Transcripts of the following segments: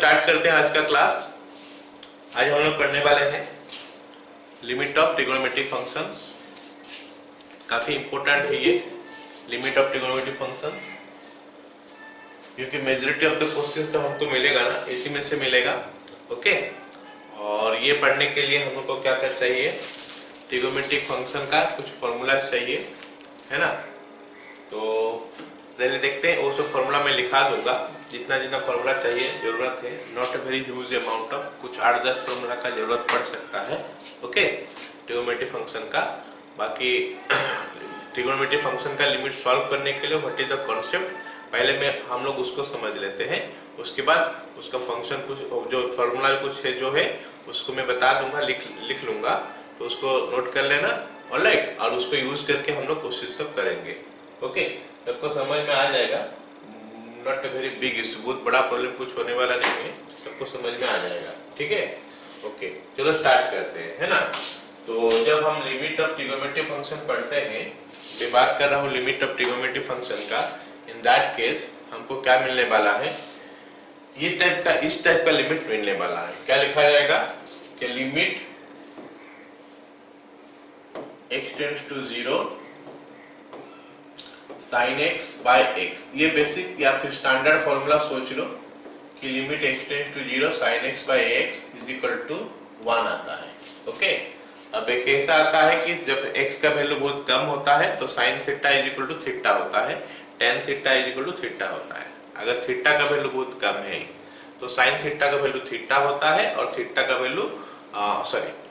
Start करते हैं आज का क्लास। आज हम लोग पढ़ने वाले हैं लिमिट ऑफ ट्रिग्नोमेट्रिक फंक्शंस। काफी इंपॉर्टेंट है ये लिमिट ऑफ ट्रिग्नोमेट्रिक फंक्शंस, क्योंकि मेजॉरिटी ऑफ द क्वेश्चंस तो हमको मिलेगा ना, इसी में से मिलेगा। ओके, और ये पढ़ने के लिए हम लोग को क्या करना चाहिए, ट्रिग्नोमेट्रिक फंक्शन का कुछ फॉर्मूला चाहिए, है ना। तो पहले देखते हैं, वो सब फॉर्मूला मैं लिखा दूंगा, जितना जितना फॉर्मूला चाहिए जरूरत है, not a very huge amount of, कुछ 8-10 फॉर्मूला का जरूरत पड़ सकता है। ओके, ट्रिग्नोमेट्रिक फंक्शन का। बाकी ट्रिग्नोमेट्रिक फंक्शन का लिमिट सॉल्व करने के लिए व्हाट इज द कॉन्सेप्ट, पहले में हम लोग उसको समझ लेते हैं, उसके बाद उसका फंक्शन कुछ जो फॉर्मूला कुछ है जो है उसको मैं बता दूंगा, लिख लूंगा, तो उसको नोट कर लेना। ऑलराइट, और उसको यूज करके हम लोग कोशिश सब करेंगे। ओके, सबको समझ में आ जाएगा, not a very big issue, बहुत बड़ा प्रॉब्लम कुछ होने वाला नहीं है, सबको समझ में आ जाएगा। ठीक है, ओके, चलो स्टार्ट करते हैं, है ना। तो जब हम लिमिट ऑफ ट्रिग्नोमेट्रिक फंक्शन पढ़ते हैं, मैं बात कर रहा हूँ लिमिट ऑफ ट्रिग्नोमेट्रिक फंक्शन का, इन दैट केस हमको क्या मिलने वाला है, ये टाइप का, इस टाइप का लिमिट मिलने वाला है। क्या लिखा जाएगा कि limit x tends to 0 sin x by x, ये बेसिक या फिर स्टैंडर्ड फॉर्मूला सोच लो कि limit x tends to 0 sin x by x is equal to 1 आता है। ओके, अब एक ऐसा आता है कि जब x का वैल्यू बहुत कम होता है तो sin theta is equal to theta होता है, tan theta is equal to theta होता है। अगर थीटा का वैल्यू बहुत कम है तो sin थीटा का वैल्यू थीटा होता है, और थीटा का वैल्यू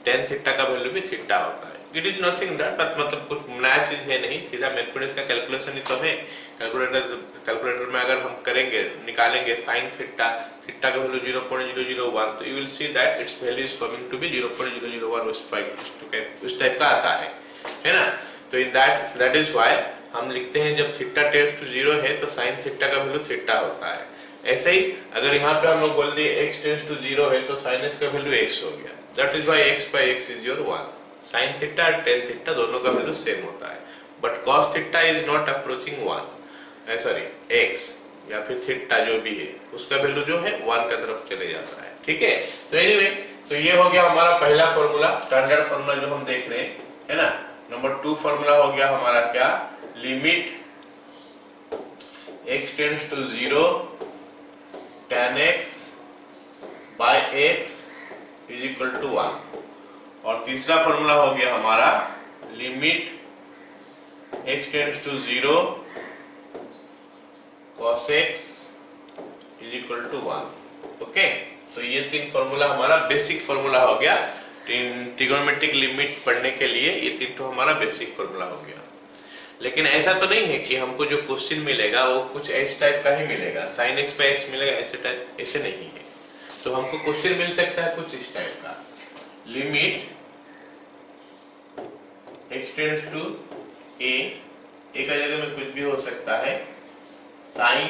tan थीटा का वैल्यू भी थीटा होता है। इट इज नथिंग दैट, मतलब कुछ नया चीज है नहीं, सीधा मैथमेटिक्स का कैलकुलेशन ही तो है। कैलकुलेटर में अगर हम करेंगे, निकालेंगे sin थीटा, थीटा का वैल्यू 0.001, तो you will see that its value is coming to be 0.001, उस टाइप का आता है ना। तो इन दैट इज व्हाई हम लिखते हैं जब थीटा टेंड्स टू 0 है तो sin थीटा का वैल्यू थीटा होता है। ऐसे ही अगर यहाँ पे हम लोग बोल दिए x टेंड्स टू 0 है तो sin x का वैल्यू x हो गया, that is why x by x is your 1। sin theta और tan थीटा दोनों का वैल्यू सेम होता है, but cos theta is not approaching 1, x या फिर थीटा जो भी है उसका वैल्यू जो है 1 का तरफ चले जाता है। ठीक है, तो एनीवे, तो ये हो गया हमारा पहला फॉर्मूला, स्टैंडर्ड फॉर्मूला जो हम देख रहे हैं, है ना। नंबर 2 फॉर्मूला हो गया हमारा क्या, limit x tends to 0 tan x by x is equal to 1, और तीसरा फॉर्मूला हो गया हमारा limit x tends to 0 cos x is equal to 1। Okay, तो ये 3 फॉर्मूला हमारा बेसिक फॉर्मूला हो गया ट्रिग्नोमेट्रिक लिमिट पढ़ने के लिए। ये 3 तो हमारा बेसिक फॉर्मूला हो गया। लेकिन ऐसा तो नहीं है कि हमको जो क्वेश्चन मिलेगा वो कुछ इस टाइप का ही मिलेगा, sin x by x मिलेगा, ऐसे नहीं है। तो हमको क्वेश्चन मिल सकता है कुछ इस टाइप का, limit x tends to a का जगह में कुछ भी हो सकता है, sin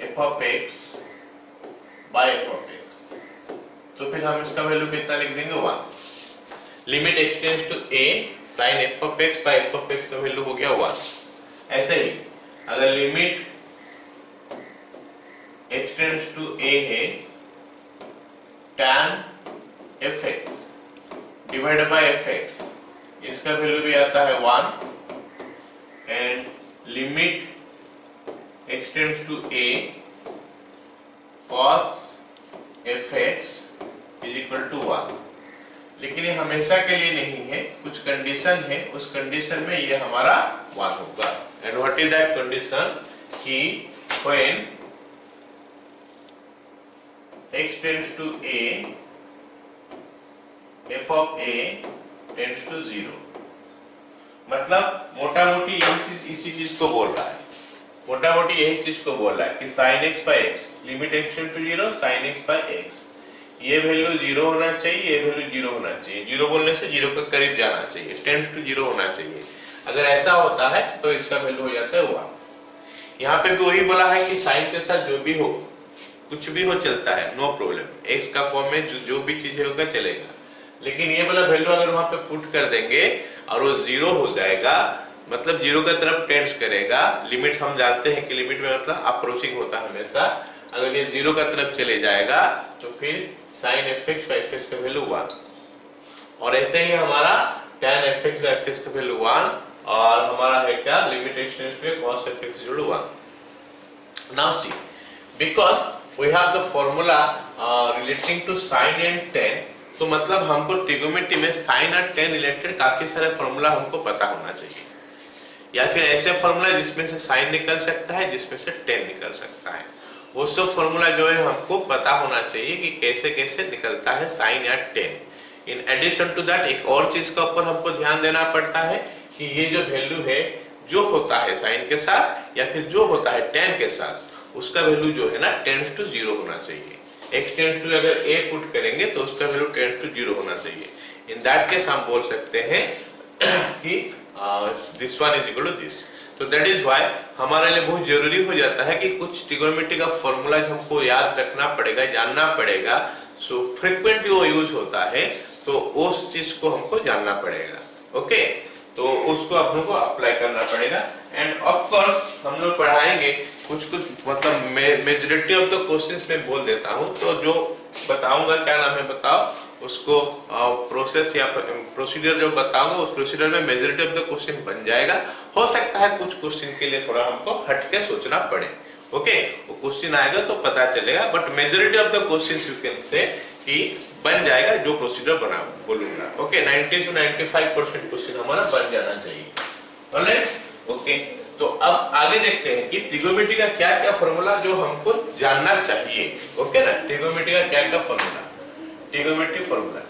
f of x by f of x, तो फिर हम इसका वैल्यू कितना लिख देंगे, 1। Limit x tends to a sin f of x by f of x का वैल्यू हो गया 1। ऐसे ही अगर limit x tends to a है tan fx divided by fx, इसका वैल्यू भी आता है 1, and limit x tends to a cos fx is equal to 1। लेकिन ये हमेशा के लिए नहीं है, कुछ कंडीशन है, उस कंडीशन में ये हमारा 1 होगा। And what is that condition, कि when x tends to a f of a tends to 0, मतलब मोटा मोटी इसी चीज को बोल रहा है, मोटा मोटी यही चीज को बोल रहा है कि sin x by x, limit x tends to 0 sin x by x, ये वैल्यू 0 होना चाहिए, ये वैल्यू 0 होना चाहिए, 0 बोलने से 0 के करीब जाना चाहिए, टेंड्स टू 0 होना चाहिए। अगर ऐसा होता है तो इसका वैल्यू हो जाता है 1। यहाँ पे भी वही बोला है कि साइन के साथ जो भी हो, कुछ भी हो चलता है, नो प्रॉब्लम, x का फॉर्म में जो भी चीज होगा चलेगा। लेकिन ये वाला वैल्यू अगर वहां पे पुट कर देंगे और वो 0 हो जाएगा, मतलब 0 की तरफ टेंड्स करेगा। लिमिट हम जानते हैं कि लिमिट में मतलब अप्रोचिंग होता है हमेशा, अगर ये 0 का तरफ चले जाएगा तो फिर sin fx by fx का वैल्यू 1, और ऐसे ही हमारा tan fx by fx का वैल्यू 1, और हमारा है क्या limit x tends to cos fx equal to 1। Now see, because we have the formula relating to sin and tan, तो मतलब हमको ट्रिगोनोमेट्री में sin और tan रिलेटेड काफी सारे फॉर्मूला हमको पता होना चाहिए, या फिर ऐसे फॉर्मूला जिसमें से sin निकल सकता है, जिसमें से tan निकल सकता है। वो सब फॉर्मूला जो है हमको पता होना चाहिए कि कैसे कैसे निकलता है sin या tan। In addition to that एक और चीज का ऊपर हमको ध्यान देना पड़ता है कि ये जो वैल्यू है जो होता है sin के साथ या फिर जो होता है tan के साथ, उसका वैल्यू जो है ना टेंड्स टू 0 होना चाहिए। x टेंड्स टू अगर a पुट करेंगे तो उसका वैल्यू टेंड्स टू 0 होना चाहिए। इन दैट केस हम बोल सकते हैं कि this one is equal to this. तो दैट इज व्हाई हमारे लिए बहुत जरूरी हो जाता है कि कुछ ट्रिगोनोमेट्री का फॉर्मूला हमको याद रखना पड़ेगा, जानना पड़ेगा। सो फ्रीक्वेंटली वो यूज होता है, तो उस चीज को हमको जानना पड़ेगा। ओके, तो उसको आप लोगों को अप्लाई करना पड़ेगा। एंड ऑफ कोर्स हम लोग पढ़ाएंगे कुछ मतलब मेजॉरिटी ऑफ द क्वेश्चंस में बोल देता हूं, तो जो बताऊंगा क्या नाम है बताओ उसको, प्रोसेस या प्रोसीजर जो बताऊंगा उस प्रोसीजर में मेजॉरिटी ऑफ द क्वेश्चन बन जाएगा। हो सकता है कुछ क्वेश्चन के लिए थोड़ा हमको हट के सोचना पड़े। ओके, वो क्वेश्चन आएगा तो पता चलेगा, but majority of the questions you can say कि बन जाएगा जो प्रोसीजर बना बोलूंगा। ओके, 90 से 95% क्वेश्चन हमारा बन जाना चाहिए। ऑलराइट, ओके, तो अब आगे देखते हैं कि ट्रिगोनोमेट्री का क्या क्या फॉर्मूला जो हमको जानना चाहिए। ओके ना, ट्रिगोनोमेट्री का क्या क्या फॉर्मूला, ट्रिगोनोमेट्री फॉर्मूला।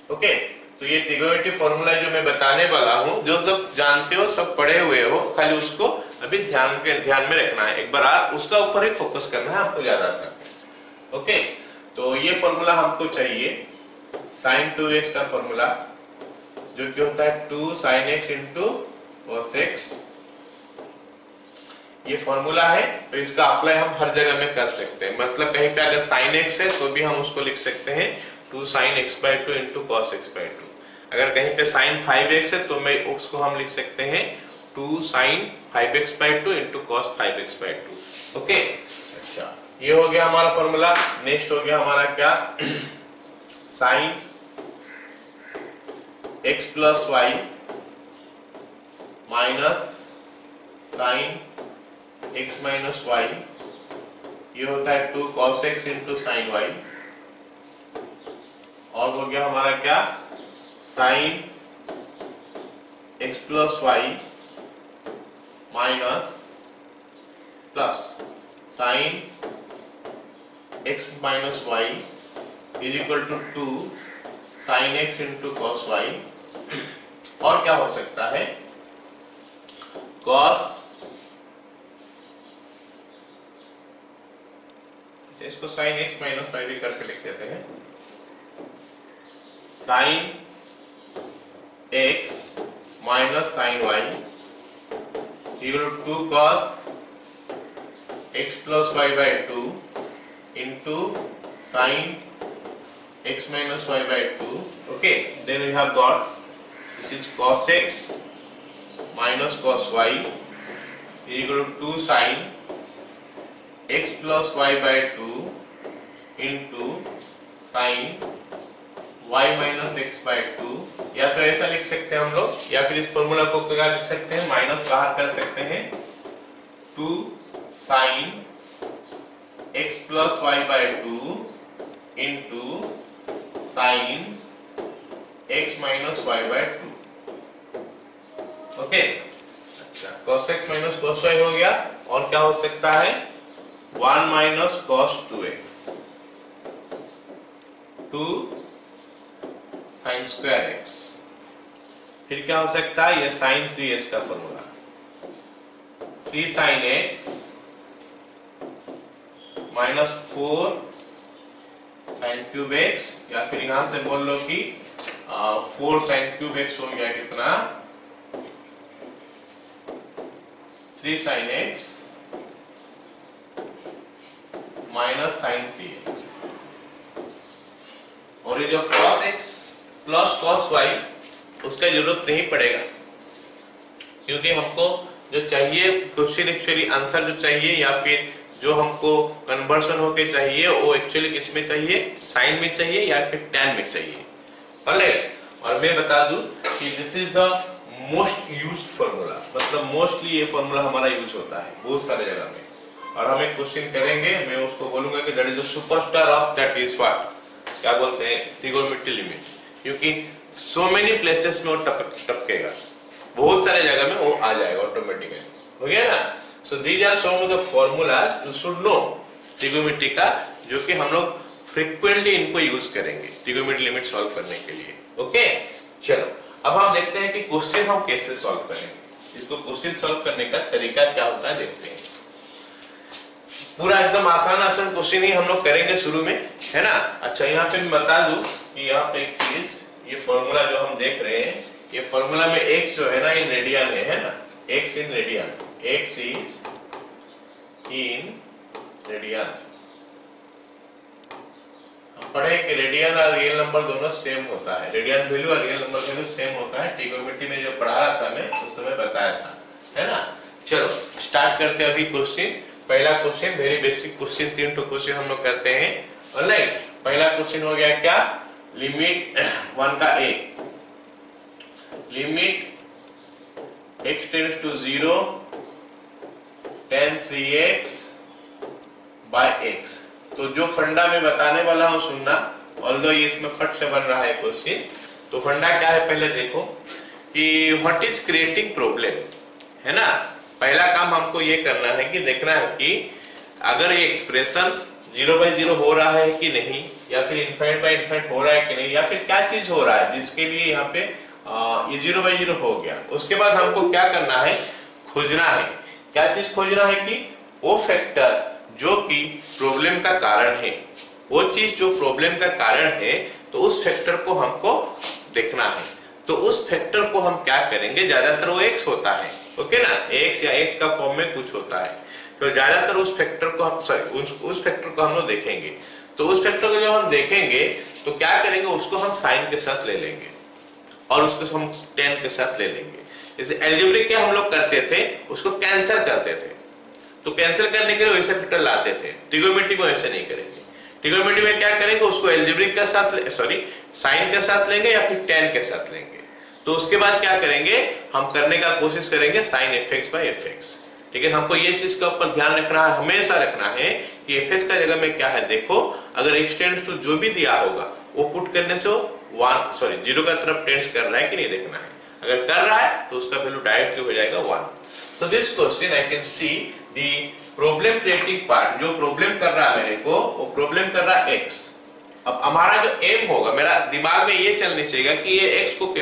ओके, तो ये ट्रिगोनोमेट्री फॉर्मूला जो मैं बताने वाला हूं, जो सब जानते हो, सब पढ़े हुए हो, खाली उसको अभी ध्यान में रखना है। एक बार आप उसका ऊपर ही फोकस करना है आपको ज्यादा तक। ओके, तो ये फॉर्मूला हमको चाहिए sin 2x का फॉर्मूला, जो कि होता है 2 sin x into cos x। ये फॉर्मूला है, तो इसका अप्लाई हम हर जगह में कर सकते हैं। मतलब कहीं पे अगर sin x है तो भी हम उसको लिख सकते हैं 2 sin x by 2 into cos x by 2। अगर कहीं पे sin 5x है तो मैं उसको हम लिख सकते हैं 2 sin 5x by 2 into cos 5x by 2। Okay, अच्छा, ये हो गया हमारा फॉर्मूला। नेक्स्ट हो गया हमारा क्या, sin x plus y minus sin x minus y, ये होता है 2 cos x into sin y। और हो गया हमारा क्या, sin x plus y minus plus sin x minus y is equal to 2 sin x into cos y। और क्या हो सकता है, cos, इसको sin x माइनस वाई भी करके लिख देते हैं, sin x माइनस sin y equal to 2 cos x प्लस y by 2 into sin x minus y by 2. Okay, then we have got this is cos x minus cos y is equal to 2 sin x plus y by 2 into sin y minus x by 2। या तो ऐसा लिख सकते हैं हम लोग, या फिर इस फॉर्मूला को क्या लिख सकते हैं, माइनस बाहर कर सकते हैं 2 sin x plus y by 2 into sin x minus y by 2। Okay, अच्छा, cos x minus cos y हो गया। और क्या हो सकता है, 1 minus cos 2x 2 sin square x। फिर क्या हो सकता है, ये sin 3x का formula, 3 sin x minus 4 sin cube x, या फिर यहां से बोल लो कि 4 sin क्यूब x हो गया कितना, 3 sin x माइनस sin 3x। और ये जो cos x plus cos y उसका जरूरत नहीं पड़ेगा, क्योंकि हमको जो चाहिए क्वेश्चन एक्चुअली आंसर जो चाहिए या फिर जो हमको कन्वर्शन होके चाहिए वो एक्चुअली किस में चाहिए, साइन में चाहिए या फिर tan में चाहिए। ऑलराइट, और मैं बता दूं कि this is the most used formula, मतलब मोस्टली ये फार्मूला हमारा यूज होता है बहुत सारे जगह में। और हम एक क्वेश्चन करेंगे, मैं उसको बोलूंगा कि that is the superstar of that is what, क्या बोलते हैं, ट्रिगोनोमेट्री लिमिट, क्योंकि सो मेनी प्लेसेस में वो टपकेगा, बहुत सारे जगह में वो आ जाएगा ऑटोमेटिकली, हो गया ना। So these are some of the formulas you should know trigonometry का, जो कि हम लोग फ्रीक्वेंटली इनको यूज करेंगे ट्रिगोनोमेट्री लिमिट सॉल्व करने के लिए। ओके, चलो अब हम देखते हैं कि क्वेश्चन हम कैसे सॉल्व करेंगे। इसको क्वेश्चन सॉल्व करने का तरीका क्या होता है देखते हैं। पूरा एकदम आसान आसान क्वेश्चन ही हम लोग करेंगे शुरू में, है ना। अच्छा, यहाँ पे मैं बता दूं कि यहाँ पे एक चीज, ये फॉर्मूला जो हम देख रहे हैं, ये फॉर्मूला में x जो है ना इन रेडियन है ना, x in radian, x is in radian. हम पढ़े कि रेडियन और रियल नंबर दोनों सेम होता है, रेडियन वैल्यू और रियल नंबर वैल्यू सेम होता है। ट्रिगोनोमेट्री में जो पढ़ा रहा था मैं उस समय बताया था, है ना। चलो स्टार्ट करते हैं अभी क्वेश्चन। पहला क्वेश्चन वेरी बेसिक क्वेश्चन, 3 तो क्वेश्चन हम लोग करते हैं। ऑलराइट, पहला क्वेश्चन हो गया क्या, लिमिट 1 का a, limit x tends to 0 tan 3x by x। तो जो फंडा मैं बताने वाला हूं सुनना, ऑल्दो ये इसमें फट से बन रहा है क्वेश्चन। तो फंडा क्या है पहले देखो कि व्हाट इज क्रिएटिंग प्रॉब्लम, है ना। पहला काम हमको ये करना है कि देखना है कि अगर ये एक्सप्रेशन 0/0 हो रहा है कि नहीं, या फिर इनफाइनाइट बाय इनफाइनाइट हो रहा है कि नहीं, या फिर क्या चीज हो रहा है जिसके लिए यहाँ पे ये 0/0 हो गया। उसके बाद हमको क्या करना है, खोजना है। क्या चीज खोजना है कि वो फैक्टर जो कि प्रॉब्लम का कारण है, वो चीज जो प्रॉब्लम का कारण है, तो उस फैक्टर को हमको देखना है। तो उस फैक्टर को हम क्या करेंगे, ज्यादातर वो x होता है, ओके ना, x या x का फॉर्म में कुछ होता है। तो ज्यादातर उस फैक्टर को हम उस फैक्टर को हम लोग देखेंगे। तो उस फैक्टर को जब हम देखेंगे तो क्या करेंगे, उसको हम साइन के साथ ले लेंगे और उसको हम tan के साथ ले लेंगे। जैसे अलजेब्रिक क्या हम लोग करते थे, उसको कैंसिल करते थे, तो कैंसिल करने के लिए वैसे फैक्टर लाते थे। ट्रिगोनोमेट्री में ऐसे नहीं करेंगे। ट्रिगोनोमेट्री में क्या करेंगे, उसको अलजेब्रिक के साथ साइन के साथ लेंगे या फिर tan के साथ लेंगे। तो उसके बाद क्या करेंगे, हम करने का कोशिश करेंगे sin fx by fx। लेकिन हमको ये चीज का ऊपर ध्यान रखना है, हमेशा रखना है कि fx का जगह में क्या है, देखो अगर x टेंड्स टू जो भी दिया होगा वो पुट करने से वो 0 का तरफ टेंड्स कर रहा है कि नहीं देखना है। अगर कर रहा है तो उसका वैल्यू डायरेक्टली हो जाएगा 1। So this question I can see the problem creating part, जो प्रॉब्लम कर रहा है मेरे को, वो प्रॉब्लम कर रहा है x। अब हमारा जो एम होगा, मेरा दिमाग में ये चलनी चाहिए कि ये x को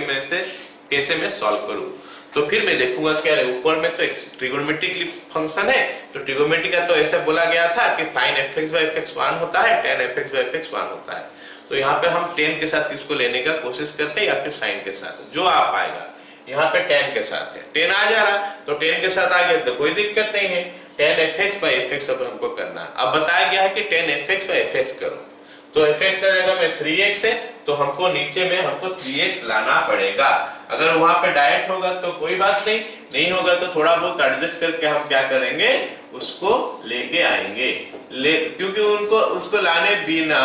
कैसे मैं सॉल्व करूं। तो फिर मैं देखूंगा क्या है, ऊपर में तो ट्रिगोनोमेट्रिक फंक्शन है, तो ट्रिगोनोमेट्री का तो ऐसे बोला गया था कि sin fx by fx 1 होता है, tan fx by fx 1 होता है। तो यहाँ पे हम tan के साथ इसको लेने का कोशिश करते हैं या फिर sin के साथ, जो आ पाएगा। यहाँ पे tan के साथ है, tan आ जा रहा तो tan के साथ आ गया तो कोई दिक्कत नहीं है। tan fx by fx अब हमको करना है। अब बताया गया है कि tan fx by fx करो, तो fx का जगह में 3x है, तो हमको नीचे में हमको 3x लाना पड़ेगा। अगर वहां पे डायरेक्ट होगा तो कोई बात नहीं होगा तो थोड़ा बहुत एडजस्ट करके हम क्या करेंगे, उसको लेके आएंगे। क्योंकि उसको लाने बिना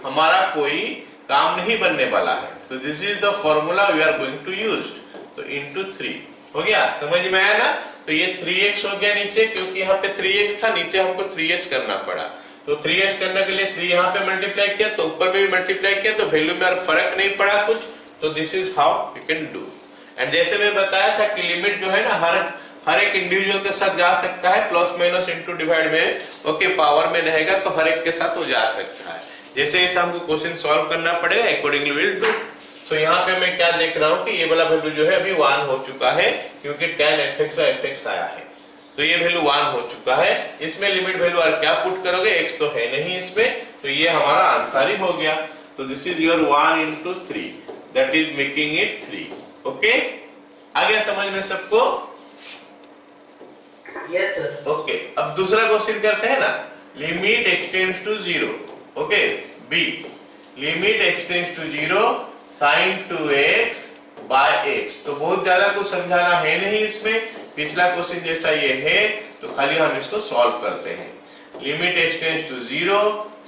हमारा कोई काम नहीं बनने वाला है। तो this is the formula we are going to use. तो into 3 हो गया, समझ में आया ना। तो ये 3x हो गया नीचे, क्योंकि यहाँ पे 3x था, नीचे हमको 3x करना पड़ा। तो 3x करने के लिए 3 यहाँ पे मल्टीप्लाई किया, तो ऊपर में भी मल्टीप्लाई किया, तो वैल्यू में फर्क नहीं पड़ा कुछ। तो this is how you can do. And जैसे मैं बताया था कि लिमिट जो है ना हर एक इंडिविजुअल के साथ जा सकता है, प्लस माइनस इनटू डिवाइड में, ओके, पावर में रहेगा तो हर एक के साथ वो जा सकता है। जैसे जैसे हमको क्वेश्चन सॉल्व करना पड़ेगा, अकॉर्डिंगली विल डू। तो यहाँ पे मैं क्या देख रहा हूँ कि ये वाला वैल्यू जो है अभी 1 हो चुका है, क्योंकि tan fx by fx आया है, तो ये वैल्यू 1 हो चुका है। इसमें लिमिट वैल्यू और क्या पुट करोगे, x तो है नहीं इसमें, तो ये हमारा आंसर ही हो गया। तो this is your 1 into 3, that is making it 3। Okay, आ गया समझ में सबको? Yes sir. ओके, अब दूसरा क्वेश्चन करते हैं ना, limit x tends to 0, okay, b, limit x tends to 0 sin 2x by x। तो बहुत ज्यादा कुछ समझाना है नहीं इसमें, पिछला क्वेश्चन जैसा ये है, तो खाली हम इसको सॉल्व करते हैं। Limit x tends to 0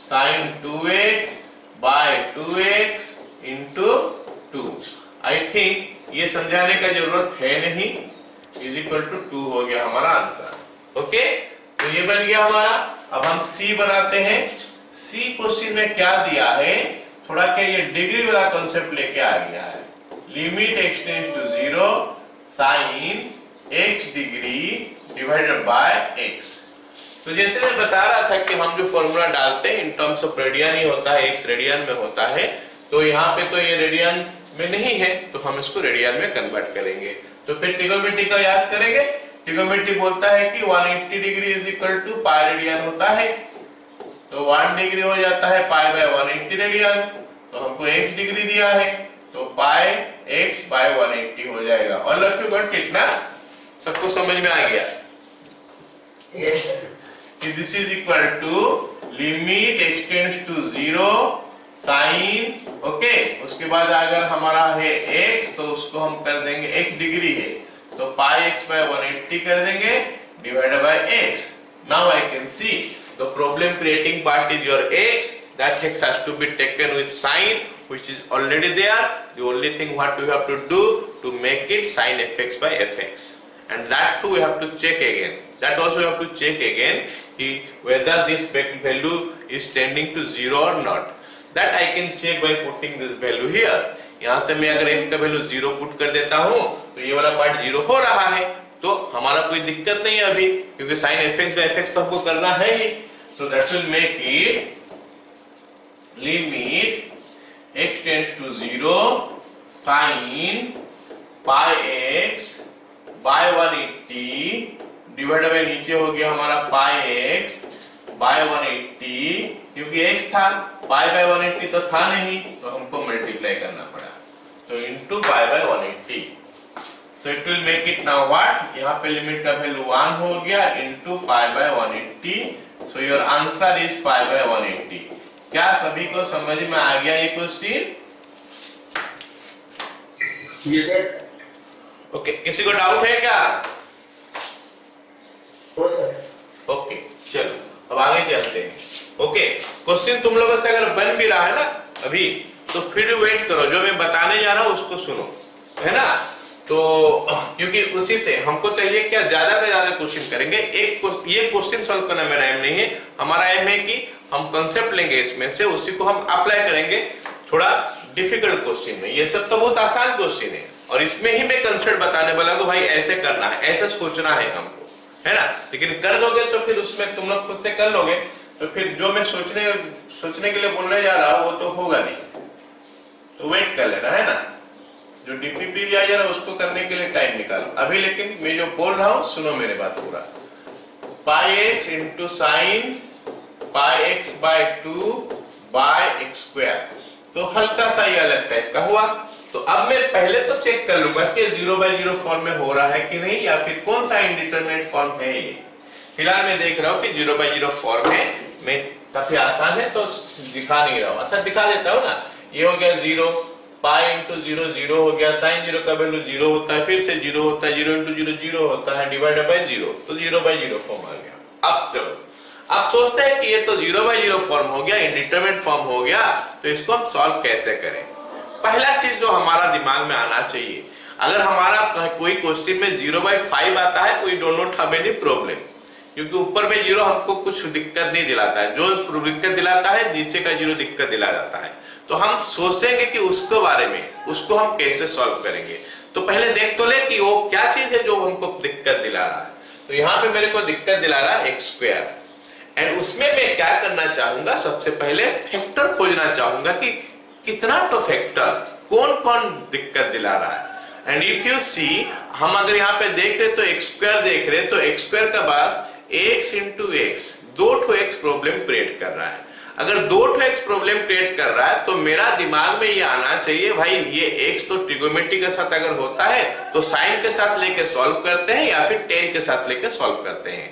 sin 2x by 2x into 2। I think ये समझाने का जरूरत है नहीं, इज इक्वल टू 2 हो गया हमारा आंसर। ओके, तो ये बन गया हमारा। अब हम सी बनाते हैं। सी क्वेश्चन में क्या दिया है, थोड़ा क्या ये डिग्री वाला कॉन्सेप्ट लेके आ गया है। Limit x tends to 0 sin x degree divided by x। तो जैसे मैं बता रहा था कि हम जो फॉर्मूला डालते हैं इन टर्म्स ऑफ रेडियन ही होता है, x रेडियन में होता है। तो यहाँ पे तो ये रेडियन में नहीं है, तो हम इसको रेडियन में कन्वर्ट करेंगे। तो फिर ट्रिगोनोमेट्री का याद करेंगे। ट्रिगोनोमेट्री बोलता है कि 180 degree is equal to pi radian होता है। तो 1 डिग्री हो जाता है पाई बाय 180 रेडियन। तो हमको x डिग्री दिया है, तो पाई x बाय 180 हो जाएगा। All of you got it ना? सबको समझ में आ गया? यस कि this is equal to limit x tends to 0 sine, okay, उसके बाद अगर हमारा है x तो उसको हम कर देंगे, x डिग्री है तो पाई x बाय 180 कर देंगे divided by x। Now I can see the problem creating part is your x, that x has to be taken with sin which is already there. The only thing what we have to do to make it sin fx by fx, and that too we have to check again. That also we have to check again कि whether this value is tending to 0 or not. That I can check by putting this value here. यहाँ से मैं अगर x का value 0 put कर देता हूँ तो ये वाला पार्ट 0 हो रहा है, तो हमारा कोई दिक्कत नहीं है अभी, क्योंकि sin fx by fx तो हमको करना है ही। So that will make it limit x tends to 0 sin pi x by 180 divided by नीचे हो गया हमारा पाई x बाय 180, क्योंकि x था, पाई बाय 180 तो था नहीं, तो हमको मल्टीप्लाई करना पड़ा, तो into pi by 180। So it will make it now what, यहाँ पे लिमिट का वैल्यू 1 हो गया into pi by 180। So your answer is pi by 180। क्या सभी को समझ में आ गया ये क्वेश्चन? यस ओके, किसी को डाउट है क्या? हो सर। ओके, चलो अब आगे चलते हैं। ओके, क्वेश्चन तुम लोगों से अगर बन भी रहा है ना अभी, तो फिर वेट करो, जो मैं बताने जा रहा हूं उसको सुनो, है ना? तो क्योंकि उसी से हमको चाहिए क्या, ज्यादा से ज्यादा क्वेश्चन करेंगे। एक ये क्वेश्चन सॉल्व करना मेरा एम नहीं है, हमारा एम है कि हम कंसेप्ट लेंगे इसमें से, उसी को हम अप्लाई करेंगे थोड़ा डिफिकल्ट क्वेश्चन में। ये सब तो बहुत आसान क्वेश्चन है, और इसमें ही मैं कंसेप्ट बताने वाला तो भाई ऐसे करना है, ऐसे सोचना है हमको, है ना? लेकिन कर दोगे तो फिर उसमें तुम लोग खुद से कर लोगे, तो फिर जो मैं सोचने के लिए बोलने जा रहा हूं वो तो होगा नहीं, तो वेट कर लेना, है ना? जो डीपीपी दिया जा रहा है उसको करने के लिए टाइम निकालो अभी। लेकिन मैं जो बोल रहा हूं सुनो मेरे बात पूरा। Pi x into sine pi x by 2 by x square, तो हल्का सा ये अलग टाइप का हुआ। तो अब मैं पहले तो चेक कर लूंगा कि 0/0 फॉर्म में हो रहा है कि नहीं, या फिर कौन सा इंडिटरमिनेट फॉर्म है ये। फिलहाल मैं देख रहा हूँ कि 0/0 फॉर्म है, मैं काफी आसान है तो दिखा नहीं रहा हूँ। अच्छा दिखा देता हूँ ना, ये हो गया 0, पाई इंटू 0 0 हो गया, साइन 0 का वैल्यू 0 होता है, फिर से 0 होता है, 0 इंटू 0 0 होता है, डिवाइडेड बाय 0, तो 0/0 फॉर्म आ गया। अब चलो, आप सोचते हैं कि ये तो 0/0 फॉर्म हो गया, इंडिटरमिनेट फॉर्म हो गया, तो इसको हम सॉल्व कैसे करें? पहला चीज जो हमारा दिमाग में आना चाहिए, अगर हमारा कोई क्वेश्चन में 0/5 आता है, we don't not have any problem, क्योंकि ऊपर में 0 हमको कुछ दिक्कत नहीं दिलाता है, जो दिक्कत दिलाता है नीचे का 0 दिक्कत दिला जाता है। तो हम सोचेंगे कि उसके बारे में, उसको हम कैसे सॉल्व करेंगे। तो पहले देख तो ले कि वो क्या चीज है जो हमको दिक्कत दिला रहा है। तो यहाँ पे मेरे को दिक्कत दिला रहा है एक्स स्क्वायर, एंड उसमें मैं क्या करना चाहूंगा, सबसे पहले फैक्टर खोजना चाहूंगा कि कितना तो फैक्टर कौन कौन दिक्कत दिला रहा है। एंड इफ यू सी, हम अगर यहाँ पे देख रहे तो एक्स स्क्वायर देख रहे, तो एक्स स्क्वायर का पास x into x, 2 x problem create कर रहा है। अगर 2 x प्रॉब्लम क्रिएट कर रहा है तो मेरा दिमाग में ये आना चाहिए, भाई ये x तो ट्रिगोनोमेट्री के साथ अगर होता है तो साइन के साथ लेके सॉल्व करते हैं या फिर टेन के साथ लेके सॉल्व करते हैं।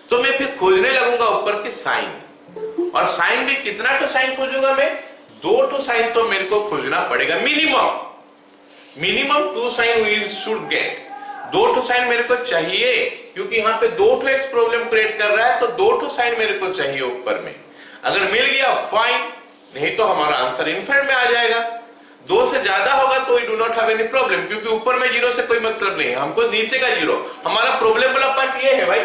तो मैं फिर खोजने लगूंगा ऊपर की साइन, और साइन भी कितना तो साइन खोजूंगा मैं, दो टू साइन तो मेरे को खोजना पड़ेगा minimum two sine we should get. दो टू साइन मेरे को चाहिए क्योंकि यहाँ पे दो टू एक्स प्रॉब्लम क्रिएट कर रहा है, तो दो टू साइन मेरे को चाहिए ऊपर में। अगर मिल गया फाइन, नहीं तो हमारा आंसर इनफिनिट में आ जाएगा। दो से ज्यादा होगा तो we do not have any problem, क्योंकि ऊपर में जीरो से कोई मतलब नहीं है, हमको नीचे का जीरो। हमारा प्रॉब्लम वाला पार्ट ये है भाई,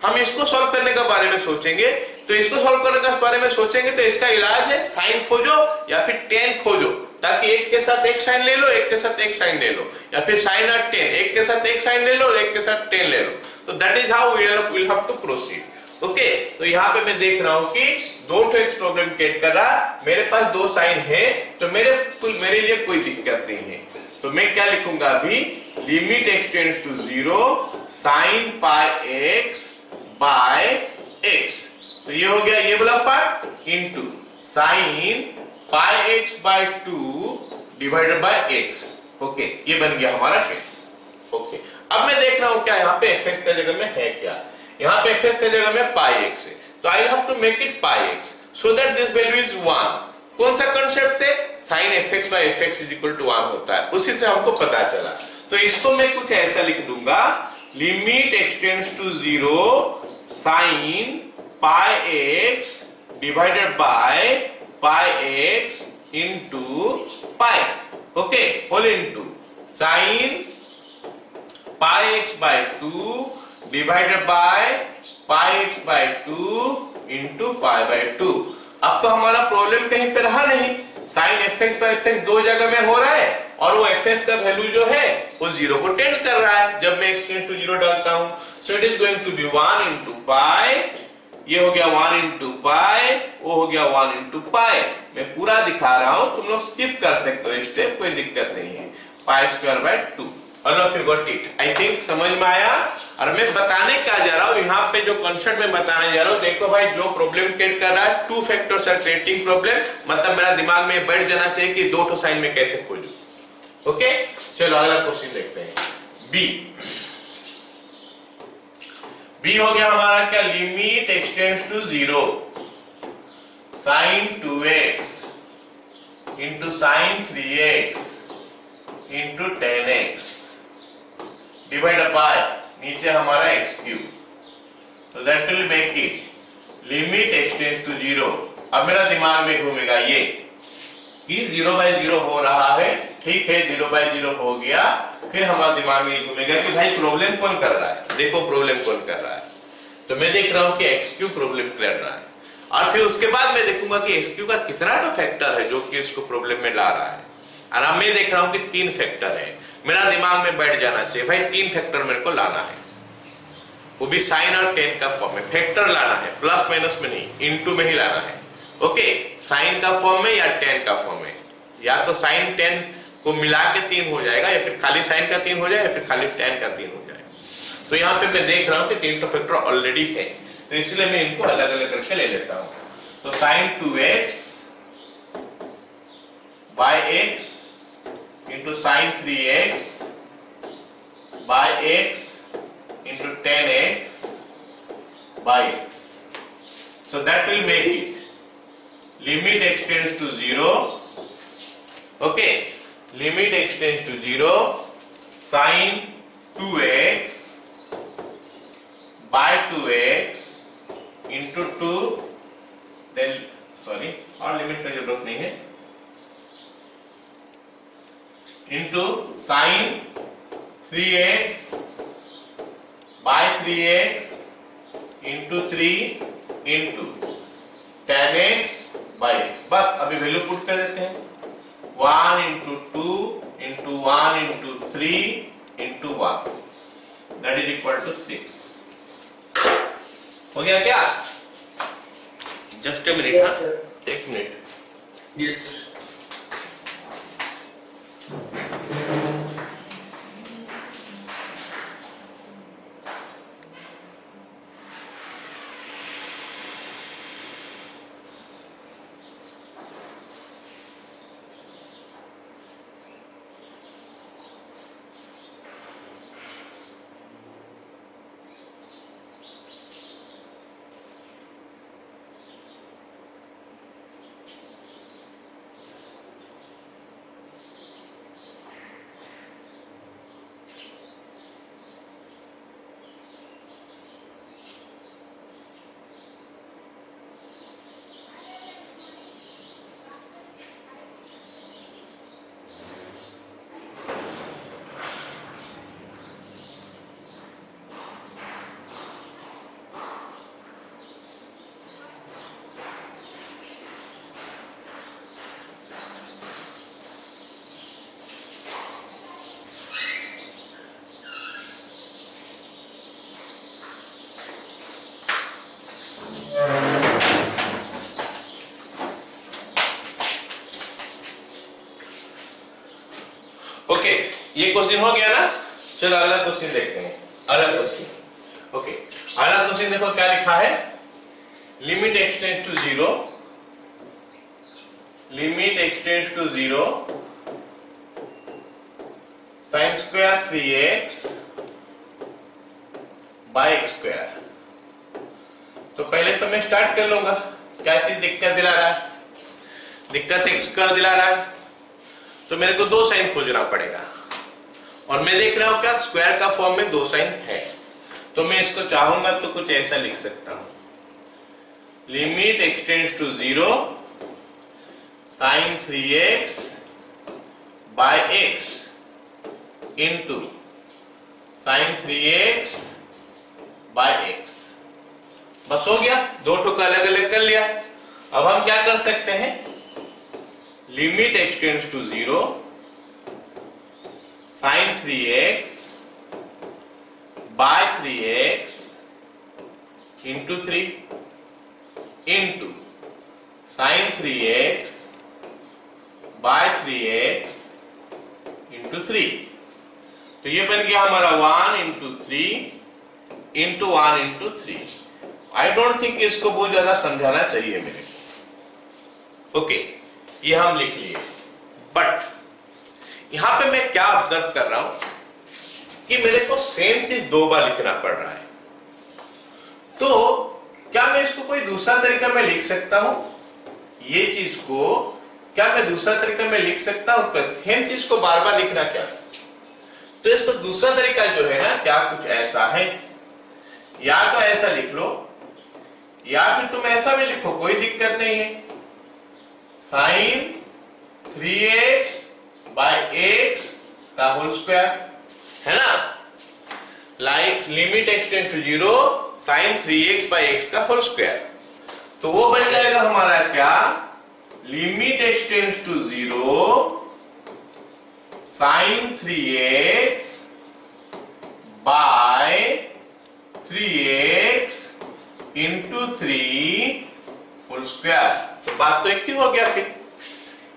हम इसको सॉल्व करने के बारे में सोचेंगे। तो इसको सॉल्व करने के बारे में सोचेंगे तो इसका इलाज है साइन खोजो या फिर टेन खोजो, ताकि एक के साथ एक साइन ले लो, एक के साथ एक साइन ले लो, या फिर साइन और टेन, एक के साथ एक साइन ले लो, एक के साथ टेन ले लो। तो that is how we will have to proceed. Okay, तो यहाँ पे मैं देख रहा हूं कि दो टू एक्स प्रॉब्लम क्रिएट कर रहा, मेरे पास दो साइन है, तो मेरे लिए कोई दिक्कत नहीं है। तो मैं क्या लिखूंगा अभी, limit x tends to zero sine pi x by x. तो ये हो गया ये वाला part, into sine pi x by two divided by x. Okay, ये बन गया हमारा केस। ओके, अब मैं देख रहा हूं क्या यहाँ पे fx का जगह में है क्या, यहाँ पे fx का जगह में पाई एक्स है, तो I have to make it pi x so that this value is 1। कौन सा कंसेप्ट से, sine fx by fx is equal to 1 होता है, उसी से हमको पता चला। तो इसको मैं कुछ ऐसा लिख दूंगा, limit x tends to zero sine pi x divided by pi x into pi. Okay, whole into sine pi x by two divided by pi x by two into pi by two. अब तो हमारा problem कहीं पे रहा नहीं, sign fx by fx दो जगह में हो रहा है, और वो fx का वैल्यू जो है वो जीरो को टेंड कर रहा है जब मैं x टेंड टू जीरो डालता हूं। So it is going to be 1 into pi, ये हो गया 1 इंटू पाई, वो हो गया 1 इंटू पाई। मैं पूरा दिखा रहा हूं, तुम लोग स्किप कर सकते हो स्टेप, कोई दिक्कत नहीं है। Pi square by 2। All of you got it, I think समझ में आया। और मैं बताने क्या जा रहा हूं, यहाँ पे जो कंसेप्ट में बताने जा रहा हूं, देखो भाई जो प्रॉब्लम क्रिएट कर रहा है, two factors are creating problem, मतलब मेरा दिमाग में बैठ जाना चाहिए कि दो टू साइन में कैसे खोजूं। ओके, चलो अगला क्वेश्चन देखते हैं। बी हो गया हमारा क्या, limit x tends to zero sine 2x into sine 3x into 10x divide by नीचे हमारा x क्यूब। तो that will make it limit x tends to zero. अब मेरा दिमाग में घूमेगा ये कि 0 बाय 0 हो रहा है, ठीक है 0 बाय 0 हो गया, फिर हमारा दिमाग में घूमेगा कि भाई प्रॉब्लम कौन कर रहा है, देखो प्रॉब्लम कौन कर रहा है। तो मैं देख रहा हूं कि x क्यूब प्रॉब्लम कर रहा है, और फिर उसके बाद मैं देखूंगा कि x क्यूब का कितना तो फैक्टर है जो कि इसको प्रॉब्लम में ला रहा है। और अब मैं देख रहा हूं कि 3 फैक्टर है, मेरा दिमाग में बैठ जाना चाहिए भाई 3 फैक्टर मेरे को लाना है, वो भी साइन और टेन का फॉर्म में। फैक्टर लाना है, प्लस माइनस में नहीं, इनटू में ही लाना है। ओके, साइन का फॉर्म में या टेन का फॉर्म में, या तो साइन 10 को मिला के 3 हो जाएगा, या फिर खाली साइन का 3 हो जाए, या फिर खाली टेन का 3 हो जाए। तो यहाँ पे मैं देख रहा हूँ कि 3 का फैक्टर ऑलरेडी है, तो इसलिए मैं इनको अलग अलग करके ले लेता हूँ। तो sine 2x by x into sine 3x by x into 10x by x. So that will make it limit x tends to 0. Okay, limit x tends to 0 sin 2x by 2x into 2, then sorry और limit का जरूरत नहीं है, into sin 3x by 3x into 3 into 10x by x। बस अभी value put कर देते हैं, 1 into 2 into 1 into 3 into 1, that is equal to 6। हो गया क्या? Just a minute, Yes, sir. एक मिनट। Yes. क्वेश्चन हो गया ना। चलो अगला क्वेश्चन देखते हैं। अगला क्वेश्चन, ओके, अगला क्वेश्चन देखो क्या लिखा है। Limit x tends to zero, limit x tends to zero sin square 3x by x square. तो पहले तो मैं स्टार्ट कर लूंगा। क्या चीज दिक्कत दिला रहा है? दिक्कत x स्क्वायर दिला रहा है, तो मेरे को दो साइन खोजना पड़ेगा। और मैं देख रहा हूं क्या स्क्वायर का फॉर्म में दो साइन है, तो मैं इसको चाहूंगा तो कुछ ऐसा लिख सकता हूं, limit x tends to zero sin 3x by x into sin 3x by x। बस हो गया, दो ठोक अलग अलग कर लिया। अब हम क्या कर सकते हैं, limit x tends to zero sin 3x by 3x into 3 into sin 3x by 3x into 3। तो ये बन गया हमारा 1 into 3 into 1 into 3। I don't think इसको बहुत ज्यादा समझाना चाहिए मेरे को। ओके, ये हम लिख लिए। बट यहां पे मैं क्या ऑब्जर्व कर रहा हूं कि मेरे को सेम चीज दो बार लिखना पड़ रहा है। तो क्या मैं इसको कोई दूसरा तरीका में लिख सकता हूं? ये चीज को क्या मैं दूसरा तरीका में लिख सकता हूं? सेम चीज को बार बार लिखना क्या? तो इसको दूसरा तरीका जो है ना, क्या कुछ ऐसा है, या तो ऐसा लिख लो या फिर तुम ऐसा भी लिखो, कोई दिक्कत नहीं है। sin 3x बाय x का होल स्क्वायर है ना, like limit x tend to zero sin 3x by x का होल स्क्वायर। तो वो बन जाएगा हमारा क्या, limit x tends to zero sin 3x by 3x into 3 whole square. तो बात तो एक ही हो गया। फिर